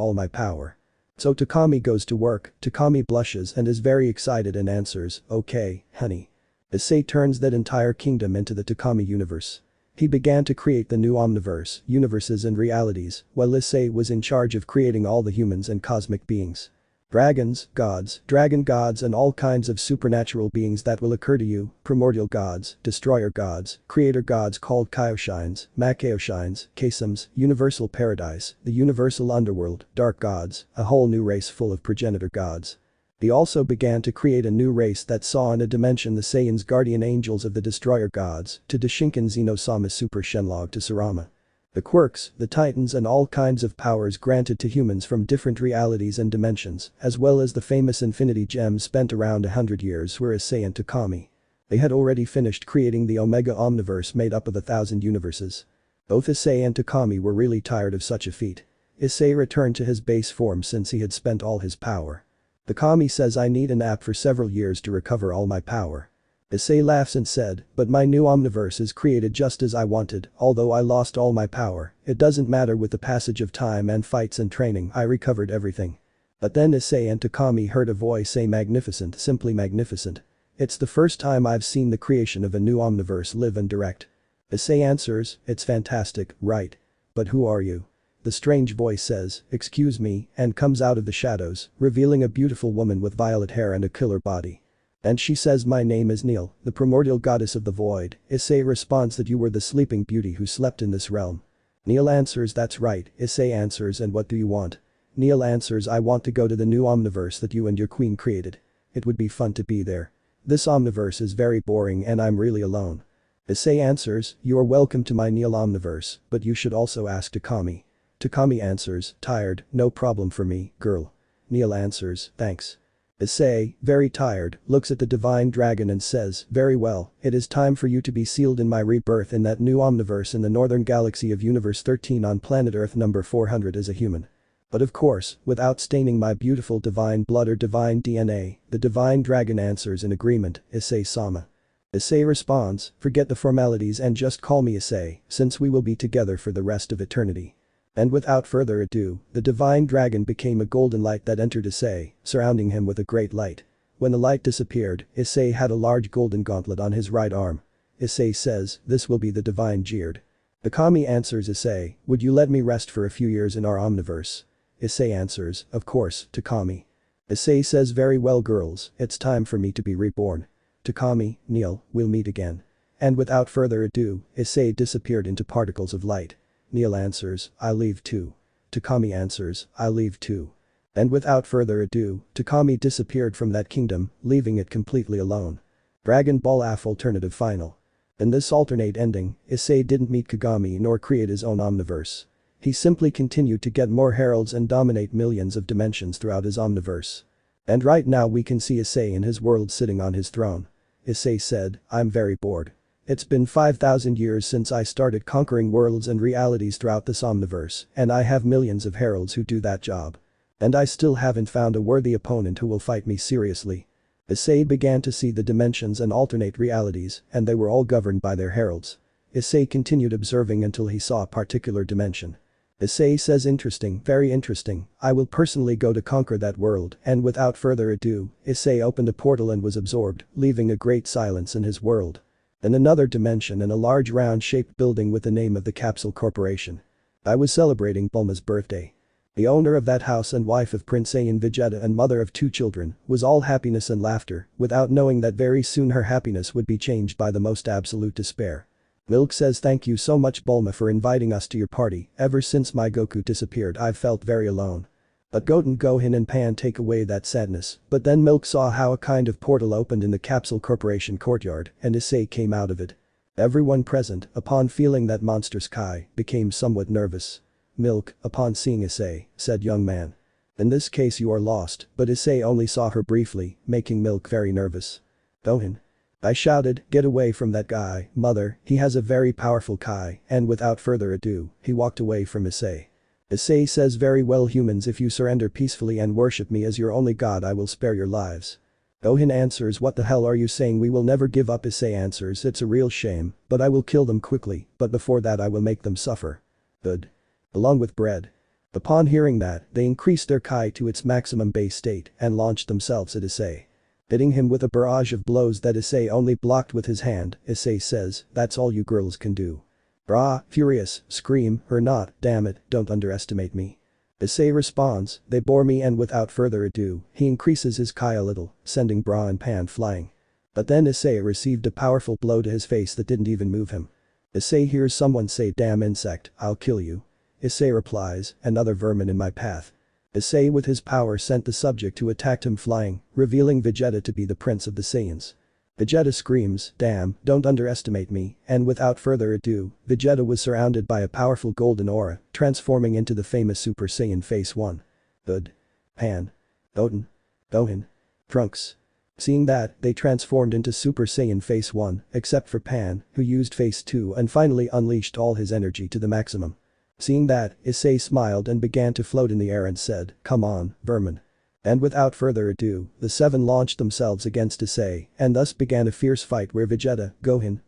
all my power. So Takami goes to work. Takami blushes and is very excited and answers, okay, honey. Issei turns that entire kingdom into the Takami universe. He began to create the new omniverse, universes and realities, while Issei was in charge of creating all the humans and cosmic beings. Dragons, gods, dragon gods and all kinds of supernatural beings that will occur to you, primordial gods, destroyer gods, creator gods called Kyoshines, Makeoshines, Kaisums, universal paradise, the universal underworld, dark gods, a whole new race full of progenitor gods. He also began to create a new race that saw in a dimension the Saiyans guardian angels of the destroyer gods, to Doshinkan Xenosama Super Shenlog to Sarama. The quirks, the titans and all kinds of powers granted to humans from different realities and dimensions, as well as the famous infinity gems spent around 100 years were Issei and Takami. They had already finished creating the Omega Omniverse made up of 1,000 universes. Both Issei and Takami were really tired of such a feat. Issei returned to his base form since he had spent all his power. Takami says, I need a nap for several years to recover all my power. Issei laughs and said, but my new omniverse is created just as I wanted, although I lost all my power, it doesn't matter, with the passage of time and fights and training I recovered everything. But then Issei and Takami heard a voice say, magnificent, simply magnificent. It's the first time I've seen the creation of a new omniverse live and direct. Issei answers, it's fantastic, right? But who are you? The strange voice says, excuse me, and comes out of the shadows, revealing a beautiful woman with violet hair and a killer body. And she says, my name is Neil, the primordial goddess of the void. Issei responds that you were the sleeping beauty who slept in this realm. Neil answers, that's right. Issei answers, and what do you want? Neil answers, I want to go to the new omniverse that you and your queen created. It would be fun to be there. This omniverse is very boring and I'm really alone. Issei answers, you are welcome to my Neil omniverse, but you should also ask Takami. Takami answers, tired, no problem for me, girl. Neil answers, thanks. Issei, very tired, looks at the divine dragon and says, very well, it is time for you to be sealed in my rebirth in that new omniverse in the northern galaxy of universe 13 on planet Earth number 400 as a human. But of course, without staining my beautiful divine blood or divine DNA, the divine dragon answers in agreement, Issei-sama. Issei responds, forget the formalities and just call me Issei, since we will be together for the rest of eternity. And without further ado, the divine dragon became a golden light that entered Issei, surrounding him with a great light. When the light disappeared, Issei had a large golden gauntlet on his right arm. Issei says, this will be the divine Geared. Takami answers Issei, would you let me rest for a few years in our omniverse? Issei answers, of course, Takami. Issei says, very well girls, it's time for me to be reborn. Takami, Neil, we'll meet again. And without further ado, Issei disappeared into particles of light. Neil answers, I leave too. Takami answers, I leave too. And without further ado, Takami disappeared from that kingdom, leaving it completely alone. Dragon Ball AF Alternative Final. In this alternate ending, Issei didn't meet Kagami nor create his own omniverse. He simply continued to get more heralds and dominate millions of dimensions throughout his omniverse. And right now we can see Issei in his world sitting on his throne. Issei said, I'm very bored. It's been 5,000 years since I started conquering worlds and realities throughout this omniverse, and I have millions of heralds who do that job. And I still haven't found a worthy opponent who will fight me seriously. Issei began to see the dimensions and alternate realities, and they were all governed by their heralds. Issei continued observing until he saw a particular dimension. Issei says, interesting, very interesting, I will personally go to conquer that world, and without further ado, Issei opened a portal and was absorbed, leaving a great silence in his world. In another dimension in a large round-shaped building with the name of the Capsule Corporation. I was celebrating Bulma's birthday. The owner of that house and wife of Prince Ayan Vegeta and mother of 2 children was all happiness and laughter, without knowing that very soon her happiness would be changed by the most absolute despair. Milk says, thank you so much Bulma for inviting us to your party, ever since my Goku disappeared I've felt very alone. But Goten, Gohan and Pan take away that sadness, but then Milk saw how a kind of portal opened in the Capsule Corporation courtyard and Issei came out of it. Everyone present, upon feeling that monstrous Kai, became somewhat nervous. Milk, upon seeing Issei, said, young man. In this case you are lost, but Issei only saw her briefly, making Milk very nervous. Gohan. I shouted, get away from that guy, mother, he has a very powerful Kai, and without further ado, he walked away from Issei. Issei says very well humans, if you surrender peacefully and worship me as your only god I will spare your lives. Gohan answers, what the hell are you saying, we will never give up. Issei answers, it's a real shame, but I will kill them quickly, but before that I will make them suffer. Good. Along with bread. Upon hearing that, they increased their Kai to its maximum base state and launched themselves at Issei. Hitting him with a barrage of blows that Issei only blocked with his hand, Issei says, that's all you girls can do. Brah, furious, scream, or not, damn it, don't underestimate me. Issei responds, they bore me, and without further ado, he increases his Kai a little, sending Bra and Pan flying. But then Issei received a powerful blow to his face that didn't even move him. Issei hears someone say, damn insect, I'll kill you. Issei replies, another vermin in my path. Issei with his power sent the subject who attacked him flying, revealing Vegeta to be the prince of the Saiyans. Vegeta screams, damn, don't underestimate me, and without further ado, Vegeta was surrounded by a powerful golden aura, transforming into the famous Super Saiyan Phase 1. Good. Pan. Gohan. Trunks. Seeing that, they transformed into Super Saiyan Phase 1, except for Pan, who used Phase 2 and finally unleashed all his energy to the maximum. Seeing that, Issei smiled and began to float in the air and said, come on, vermin. And without further ado, the seven launched themselves against Issei, and thus began a fierce fight where Vegeta, Gohan,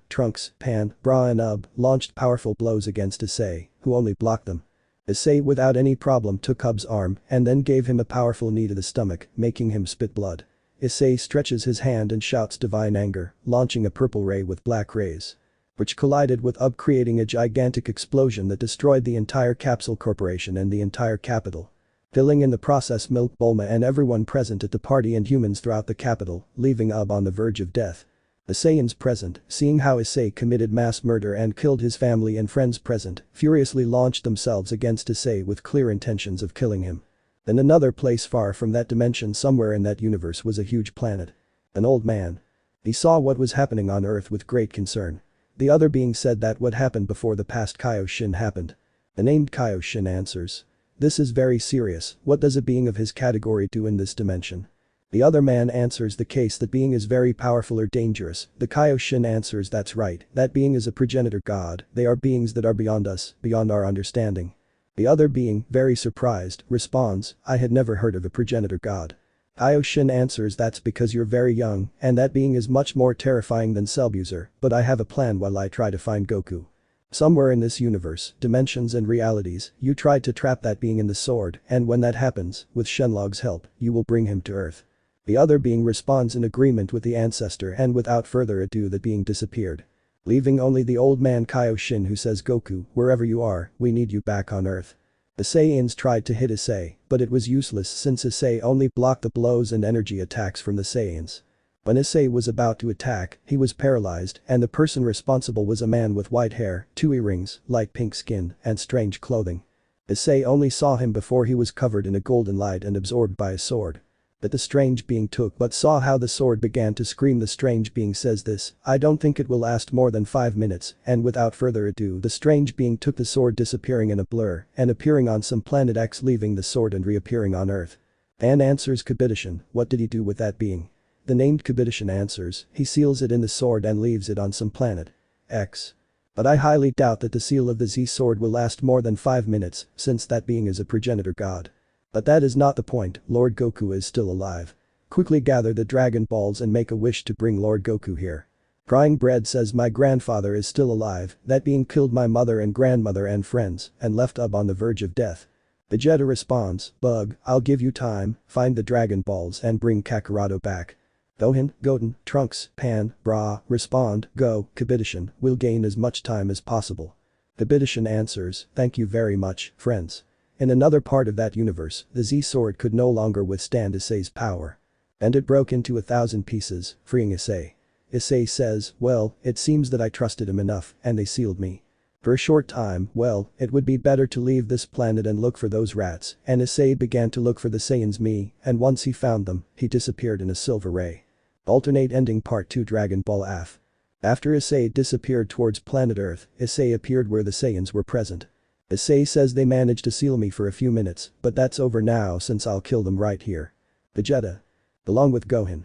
Trunks, Pan, Bra and Ub launched powerful blows against Issei, who only blocked them. Issei without any problem took Ub's arm and then gave him a powerful knee to the stomach, making him spit blood. Issei stretches his hand and shouts divine anger, launching a purple ray with black rays, which collided with Ub, creating a gigantic explosion that destroyed the entire Capsule Corporation and the entire capital, filling in the process Milk, Bulma and everyone present at the party and humans throughout the capital, leaving Ub on the verge of death. The Saiyans present, seeing how Issei committed mass murder and killed his family and friends present, furiously launched themselves against Issei with clear intentions of killing him. In another place far from that dimension, somewhere in that universe, was a huge planet. An old man. He saw what was happening on Earth with great concern. The other being said that what happened before the past Kaioshin happened. The named Kaioshin answers, this is very serious, what does a being of his category do in this dimension? The other man answers, the case that being is very powerful or dangerous. The Kaioshin answers, that's right, that being is a progenitor god, they are beings that are beyond us, beyond our understanding. The other being, very surprised, responds, I had never heard of a progenitor god. Kaioshin answers, that's because you're very young, and that being is much more terrifying than Cellbuser, but I have a plan while I try to find Goku. Somewhere in this universe, dimensions and realities, you tried to trap that being in the sword, and when that happens, with Shenlong's help, you will bring him to Earth. The other being responds in agreement with the ancestor, and without further ado the being disappeared, leaving only the old man Kaioshin, who says, Goku, wherever you are, we need you back on Earth. The Saiyans tried to hit Issei, but it was useless since Issei only blocked the blows and energy attacks from the Saiyans. When Issei was about to attack, he was paralyzed, and the person responsible was a man with white hair, 2 earrings, light pink skin, and strange clothing. Issei only saw him before he was covered in a golden light and absorbed by a sword that the strange being took, but saw how the sword began to scream. The strange being says this, I don't think it will last more than 5 minutes, and without further ado the strange being took the sword, disappearing in a blur and appearing on some planet X, leaving the sword and reappearing on Earth. An answers, Kabitishin, what did he do with that being? The named Kabitishin answers, he seals it in the sword and leaves it on some planet X. But I highly doubt that the seal of the Z sword will last more than 5 minutes, since that being is a progenitor god. But that is not the point, Lord Goku is still alive. Quickly gather the Dragon Balls and make a wish to bring Lord Goku here. Crying Bread says, my grandfather is still alive, that being killed my mother and grandmother and friends, and left Ub on the verge of death. Vegeta responds, Bug, I'll give you time, find the Dragon Balls and bring Kakarado back. Gohan, Trunks, Pan, Bra, respond, go, Kabitishin, we'll gain as much time as possible. Kabitishin answers, thank you very much, friends. In another part of that universe, the Z-Sword could no longer withstand Issei's power. And it broke into 1,000 pieces, freeing Issei. Issei says, well, it seems that I trusted him enough, and they sealed me. For a short time, well, it would be better to leave this planet and look for those rats, and Issei began to look for the Saiyans me, and once he found them, he disappeared in a silver ray. Alternate ending Part 2 Dragon Ball AF. After Issei disappeared towards planet Earth, Issei appeared where the Saiyans were present. Issei says they managed to seal me for a few minutes, but that's over now since I'll kill them right here. Vegeta. Along with Gohan.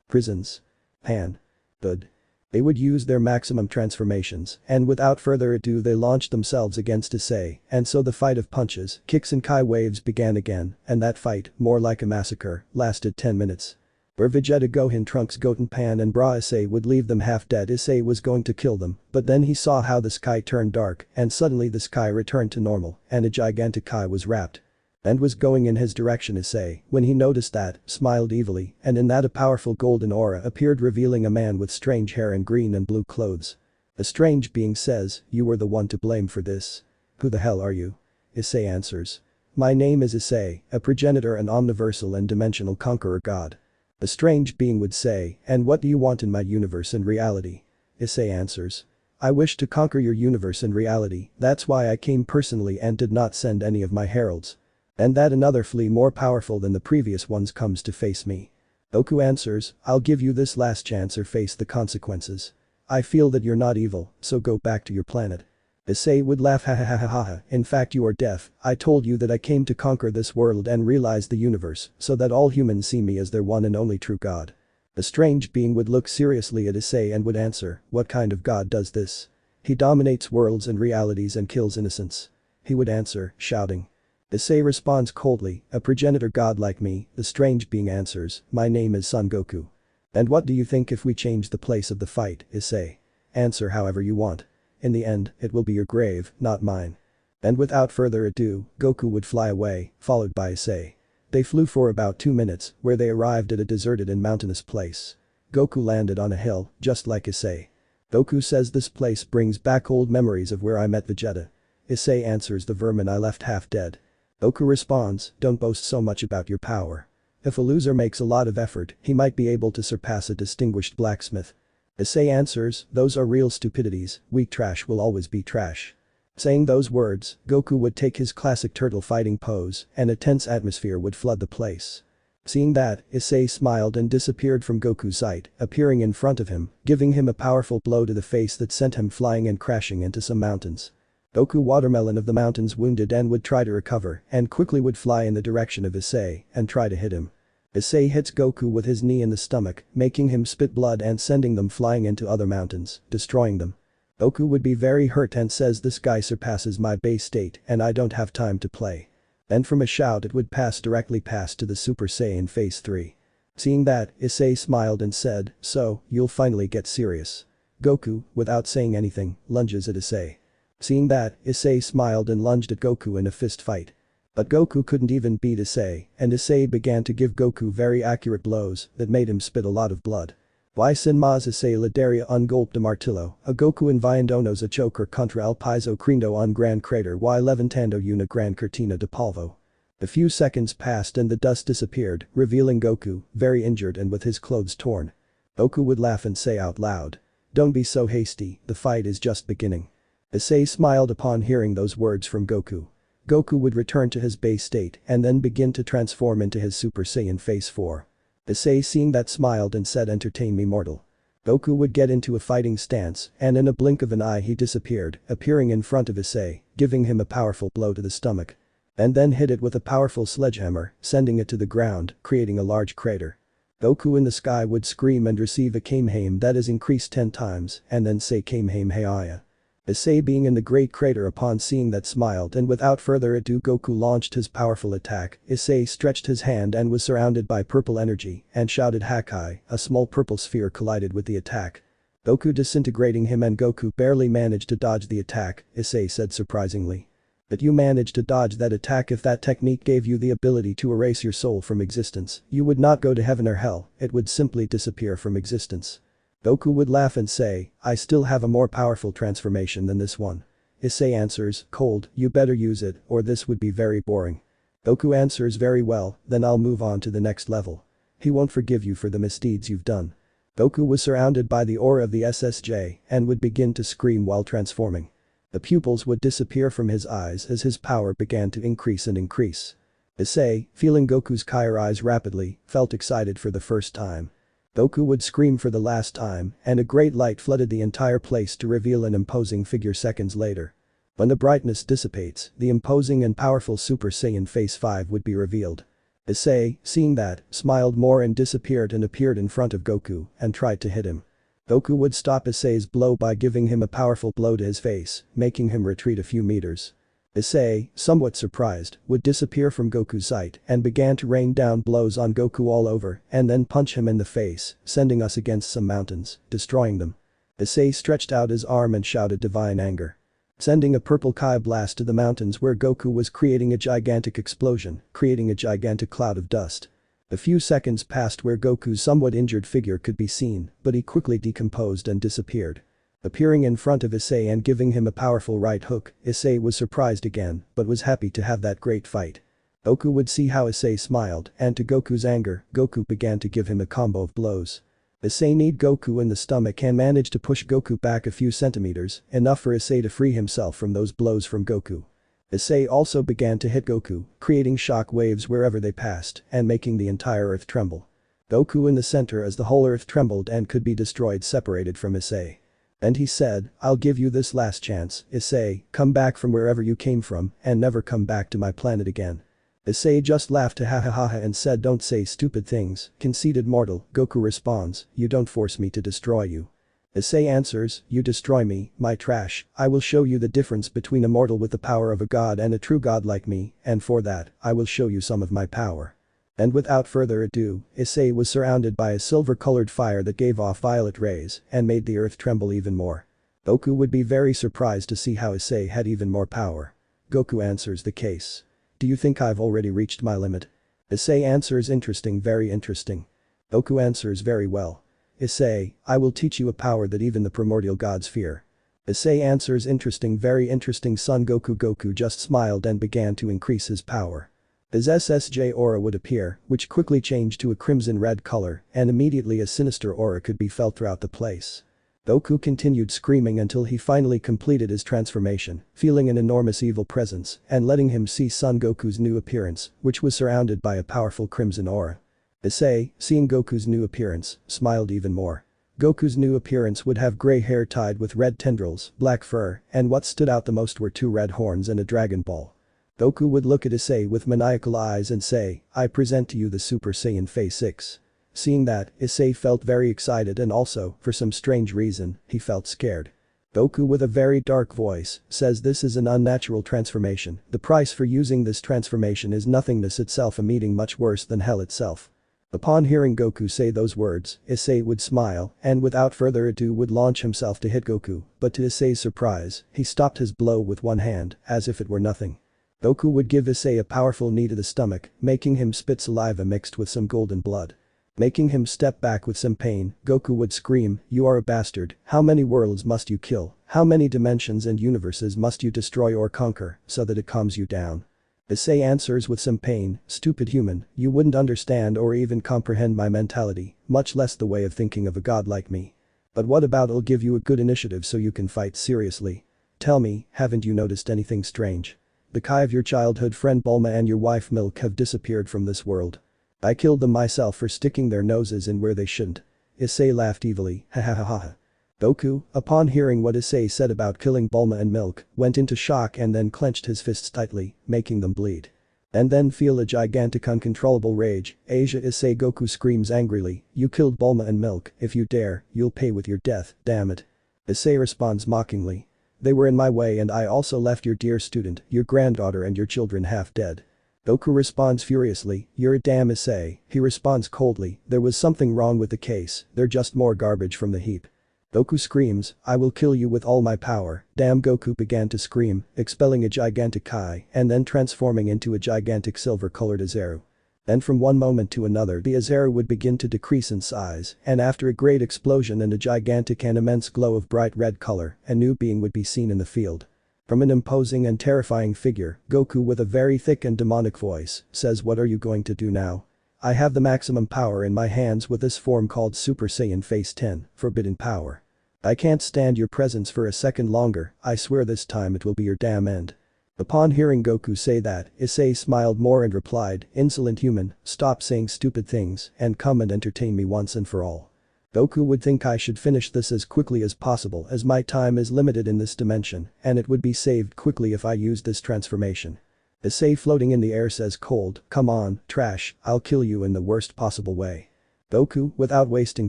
Prisons. Pan. Good. They would use their maximum transformations, and without further ado they launched themselves against Issei, and so the fight of punches, kicks and Kai waves began again, and that fight, more like a massacre, lasted 10 minutes. Where Vegeta Gohan Trunks Goten Pan and Bra Issei would leave them half dead. Issei was going to kill them, but then he saw how the sky turned dark, and suddenly the sky returned to normal, and a gigantic Kai was wrapped and was going in his direction. Issei, when he noticed that, smiled evilly, and in that a powerful golden aura appeared revealing a man with strange hair and green and blue clothes. A strange being says, "You were the one to blame for this. Who the hell are you?" Issei answers. "My name is Issei, a progenitor and omniversal and dimensional conqueror god." A strange being would say, "And what do you want in my universe and reality?" Issei answers. "I wish to conquer your universe and reality, that's why I came personally and did not send any of my heralds. And that another flea more powerful than the previous ones comes to face me." Goku answers, "I'll give you this last chance or face the consequences. I feel that you're not evil, so go back to your planet." Issei would laugh, "Ha ha ha ha ha, in fact you are deaf, I told you that I came to conquer this world and realize the universe, so that all humans see me as their one and only true god." The strange being would look seriously at Issei and would answer, "What kind of god does this? He dominates worlds and realities and kills innocents." He would answer, shouting. Issei responds coldly, "A progenitor god like me," the strange being answers, "My name is Son Goku." "And what do you think if we change the place of the fight, Issei? Answer however you want. In the end, it will be your grave, not mine." And without further ado, Goku would fly away, followed by Issei. They flew for about 2 minutes, where they arrived at a deserted and mountainous place. Goku landed on a hill, just like Issei. Goku says, "This place brings back old memories of where I met Vegeta." Issei answers, "The vermin I left half dead." Goku responds, "Don't boast so much about your power. If a loser makes a lot of effort, he might be able to surpass a distinguished blacksmith." Issei answers, "Those are real stupidities, weak trash will always be trash." Saying those words, Goku would take his classic turtle fighting pose, and a tense atmosphere would flood the place. Seeing that, Issei smiled and disappeared from Goku's sight, appearing in front of him, giving him a powerful blow to the face that sent him flying and crashing into some mountains. Goku Watermelon of the mountains wounded and would try to recover and quickly would fly in the direction of Issei and try to hit him. Issei hits Goku with his knee in the stomach, making him spit blood and sending them flying into other mountains, destroying them. Goku would be very hurt and says, "This guy surpasses my base state and I don't have time to play." Then from a shout it would pass directly past to the Super Saiyan Phase 3. Seeing that, Issei smiled and said, "So, you'll finally get serious." Goku, without saying anything, lunges at Issei. Seeing that, Issei smiled and lunged at Goku in a fist fight. But Goku couldn't even beat Issei, and Issei began to give Goku very accurate blows that made him spit a lot of blood. Y sin mas Issei Lidaria un golpe de martillo, a Goku enviándonos a choker contra el piso crindo un gran crater y levantando una gran cortina de polvo. A few seconds passed and the dust disappeared, revealing Goku, very injured and with his clothes torn. Goku would laugh and say out loud, "Don't be so hasty, the fight is just beginning." Issei smiled upon hearing those words from Goku. Goku would return to his base state and then begin to transform into his Super Saiyan Phase 4. Issei seeing that smiled and said, "Entertain me mortal." Goku would get into a fighting stance and in a blink of an eye he disappeared, appearing in front of Issei, giving him a powerful blow to the stomach. And then hit it with a powerful sledgehammer, sending it to the ground, creating a large crater. Goku in the sky would scream and receive a Kamehameha that is increased 10 times and then say Kamehameha. Issei being in the great crater upon seeing that smiled and without further ado Goku launched his powerful attack. Issei stretched his hand and was surrounded by purple energy and shouted Hakai, a small purple sphere collided with the attack. Goku disintegrating him and Goku barely managed to dodge the attack, Issei said surprisingly. "But you managed to dodge that attack. If that technique gave you the ability to erase your soul from existence, you would not go to heaven or hell, it would simply disappear from existence." Goku would laugh and say, "I still have a more powerful transformation than this one." Issei answers, "Cold, you better use it or this would be very boring." Goku answers, "Very well, then I'll move on to the next level. He won't forgive you for the misdeeds you've done." Goku was surrounded by the aura of the SSJ and would begin to scream while transforming. The pupils would disappear from his eyes as his power began to increase and increase. Issei, feeling Goku's Kai rise rapidly, felt excited for the first time. Goku would scream for the last time and a great light flooded the entire place to reveal an imposing figure seconds later. When the brightness dissipates, the imposing and powerful Super Saiyan Phase 5 would be revealed. Issei, seeing that, smiled more and disappeared and appeared in front of Goku and tried to hit him. Goku would stop Issei's blow by giving him a powerful blow to his face, making him retreat a few meters. Issei, somewhat surprised, would disappear from Goku's sight and began to rain down blows on Goku all over and then punch him in the face, sending us against some mountains, destroying them. Issei stretched out his arm and shouted divine anger. Sending a purple Kai blast to the mountains where Goku was creating a gigantic explosion, creating a gigantic cloud of dust. A few seconds passed where Goku's somewhat injured figure could be seen, but he quickly decomposed and disappeared. Appearing in front of Issei and giving him a powerful right hook, Issei was surprised again, but was happy to have that great fight. Goku would see how Issei smiled, and to Goku's anger, Goku began to give him a combo of blows. Issei kneed Goku in the stomach and managed to push Goku back a few centimeters, enough for Issei to free himself from those blows from Goku. Issei also began to hit Goku, creating shock waves wherever they passed and making the entire earth tremble. Goku in the center as the whole earth trembled and could be destroyed separated from Issei. And he said, "I'll give you this last chance, Issei, come back from wherever you came from and never come back to my planet again." Issei just laughed ha ha ha ha and said, "Don't say stupid things, conceited mortal." Goku responds, "You don't force me to destroy you." Issei answers, "You destroy me, my trash, I will show you the difference between a mortal with the power of a god and a true god like me, and for that, I will show you some of my power." And without further ado, Issei was surrounded by a silver-colored fire that gave off violet rays and made the earth tremble even more. Goku would be very surprised to see how Issei had even more power. Goku answers, "The case. Do you think I've already reached my limit?" Issei answers, "Interesting, very interesting." Goku answers, "Very well. Issei, I will teach you a power that even the primordial gods fear." Issei answers, "Interesting, very interesting, son Goku." Goku just smiled and began to increase his power. His SSJ aura would appear, which quickly changed to a crimson-red color, and immediately a sinister aura could be felt throughout the place. Goku continued screaming until he finally completed his transformation, feeling an enormous evil presence and letting him see Son Goku's new appearance, which was surrounded by a powerful crimson aura. Issei, seeing Goku's new appearance, smiled even more. Goku's new appearance would have gray hair tied with red tendrils, black fur, and what stood out the most were 2 red horns and a Dragon Ball. Goku would look at Issei with maniacal eyes and say, "I present to you the Super Saiyan Phase 6. Seeing that, Issei felt very excited and also, for some strange reason, he felt scared. Goku with a very dark voice says, "This is an unnatural transformation. The price for using this transformation is nothingness itself, a meeting much worse than hell itself." Upon hearing Goku say those words, Issei would smile and without further ado would launch himself to hit Goku, but to Issei's surprise, he stopped his blow with one hand, as if it were nothing. Goku would give Issei a powerful knee to the stomach, making him spit saliva mixed with some golden blood. Making him step back with some pain, Goku would scream, "You are a bastard, how many worlds must you kill, how many dimensions and universes must you destroy or conquer, so that it calms you down?" Issei answers with some pain, "Stupid human, you wouldn't understand or even comprehend my mentality, much less the way of thinking of a god like me. But what about I'll give you a good initiative so you can fight seriously. Tell me, haven't you noticed anything strange? The Kai of your childhood friend Bulma and your wife Milk have disappeared from this world. I killed them myself for sticking their noses in where they shouldn't." Issei laughed evilly, "Ha ha ha ha." Goku, upon hearing what Issei said about killing Bulma and Milk, went into shock and then clenched his fists tightly, making them bleed. And then feel a gigantic uncontrollable rage. Asia Issei Goku screams angrily, "You killed Bulma and Milk, if you dare, you'll pay with your death, damn it." Issei responds mockingly, "They were in my way and I also left your dear student, your granddaughter and your children half dead." Goku responds furiously, "You're a damn Issei." He responds coldly, "There was something wrong with the case, they're just more garbage from the heap." Goku screams, "I will kill you with all my power." Damn, Goku began to scream, expelling a gigantic Kai and then transforming into a gigantic silver-colored Azaru. Then from one moment to another the Azaru would begin to decrease in size and after a great explosion and a gigantic and immense glow of bright red color, a new being would be seen in the field. From an imposing and terrifying figure, Goku with a very thick and demonic voice says, "What are you going to do now? I have the maximum power in my hands with this form called Super Saiyan Phase 10, Forbidden Power. I can't stand your presence for a second longer, I swear this time it will be your damn end." Upon hearing Goku say that, Issei smiled more and replied, "Insolent human, stop saying stupid things and come and entertain me once and for all." Goku would think I should finish this as quickly as possible as my time is limited in this dimension and it would be saved quickly if I used this transformation. Issei floating in the air says cold, "Come on, trash, I'll kill you in the worst possible way." Goku, without wasting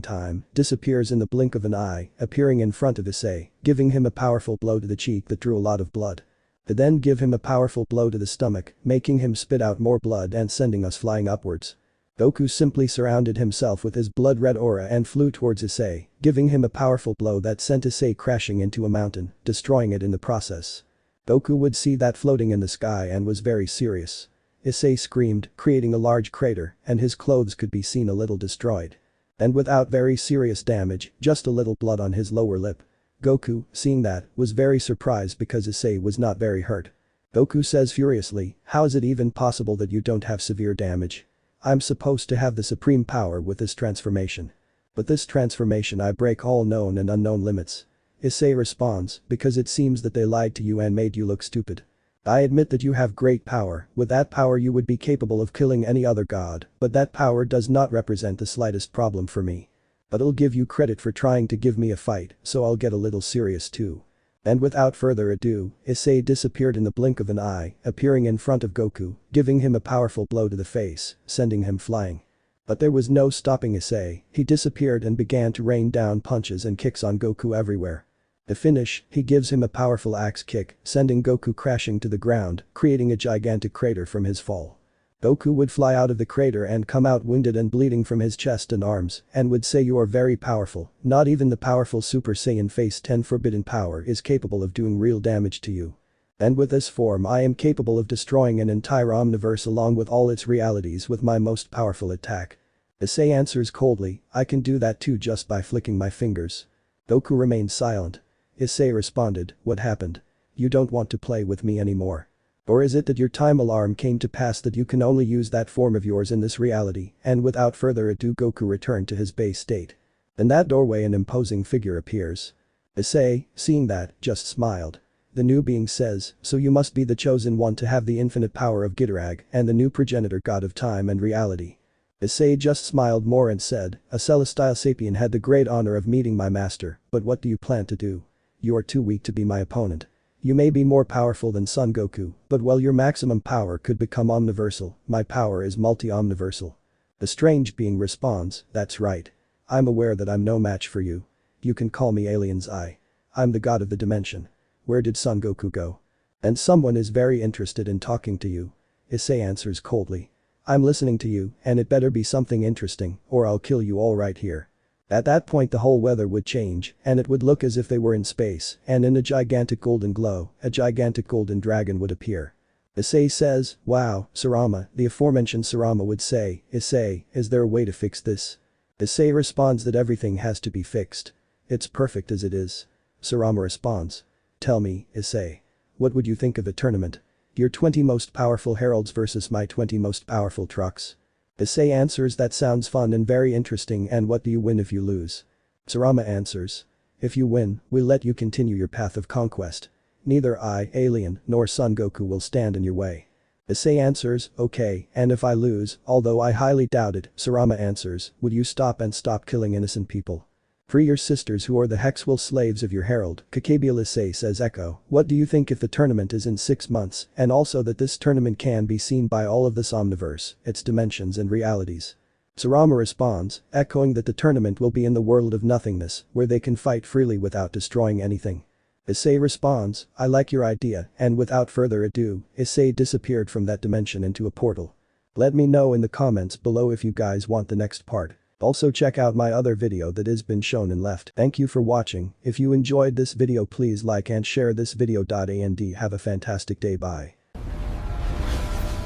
time, disappears in the blink of an eye, appearing in front of Issei, giving him a powerful blow to the cheek that drew a lot of blood. They then give him a powerful blow to the stomach, making him spit out more blood and sending us flying upwards. Goku simply surrounded himself with his blood-red aura and flew towards Issei, giving him a powerful blow that sent Issei crashing into a mountain, destroying it in the process. Goku would see that floating in the sky and was very serious. Issei screamed, creating a large crater, and his clothes could be seen a little destroyed. And without very serious damage, just a little blood on his lower lip. Goku, seeing that, was very surprised because Issei was not very hurt. Goku says furiously, "How is it even possible that you don't have severe damage? I'm supposed to have the supreme power with this transformation. But this transformation I break all known and unknown limits." Issei responds, "Because it seems that they lied to you and made you look stupid. I admit that you have great power, with that power you would be capable of killing any other god, but that power does not represent the slightest problem for me. But I'll give you credit for trying to give me a fight, so I'll get a little serious too." And without further ado, Issei disappeared in the blink of an eye, appearing in front of Goku, giving him a powerful blow to the face, sending him flying. But there was no stopping Issei, he disappeared and began to rain down punches and kicks on Goku everywhere. To finish, he gives him a powerful axe kick, sending Goku crashing to the ground, creating a gigantic crater from his fall. Goku would fly out of the crater and come out wounded and bleeding from his chest and arms, and would say, "You are very powerful, not even the powerful Super Saiyan Phase 10 forbidden power is capable of doing real damage to you. And with this form I am capable of destroying an entire omniverse along with all its realities with my most powerful attack." Issei answers coldly, "I can do that too just by flicking my fingers." Goku remained silent. Issei responded, "What happened? You don't want to play with me anymore? Or is it that your time alarm came to pass that you can only use that form of yours in this reality?" And without further ado Goku returned to his base state. In that doorway an imposing figure appears. Issei, seeing that, just smiled. The new being says, "So you must be the chosen one to have the infinite power of Ghidorah and the new progenitor god of time and reality." Issei just smiled more and said, "A celestial sapien had the great honor of meeting my master, but what do you plan to do? You are too weak to be my opponent. You may be more powerful than Son Goku, but while your maximum power could become omniversal, my power is multi-omniversal." The strange being responds, "That's right. I'm aware that I'm no match for you. You can call me Alien's Eye. I'm the god of the dimension. Where did Son Goku go? And someone is very interested in talking to you." Issei answers coldly, "I'm listening to you, and it better be something interesting, or I'll kill you all right here." At that point the whole weather would change, and it would look as if they were in space, and in a gigantic golden glow, a gigantic golden dragon would appear. Issei says, "Wow, Sarama," the aforementioned Sarama would say, "Issei, is there a way to fix this?" Issei responds that everything has to be fixed. "It's perfect as it is." Sarama responds, "Tell me, Issei. What would you think of a tournament? Your 20 most powerful heralds versus my 20 most powerful trucks?" Issei answers, "That sounds fun and very interesting, and what do you win if you lose?" Sarama answers, "If you win, we'll let you continue your path of conquest. Neither I, Alien, nor Son Goku will stand in your way." Issei answers, "Okay, and if I lose, although I highly doubt it," Sarama answers, "would you stop killing innocent people? Free your sisters who are the Hexwell slaves of your herald." Kaguya Issei says, "Echo, what do you think if the tournament is in 6 months, and also that this tournament can be seen by all of this omniverse, its dimensions and realities?" Sarama responds, echoing that the tournament will be in the world of nothingness, where they can fight freely without destroying anything. Issei responds, "I like your idea," and without further ado, Issei disappeared from that dimension into a portal. Let me know in the comments below if you guys want the next part. Also check out my other video that has been shown and left. Thank you for watching. If you enjoyed this video please like and share this video. And have a fantastic day. Bye.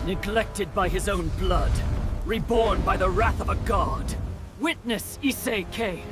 Neglected by his own blood, reborn by the wrath of a god. Witness Issei K.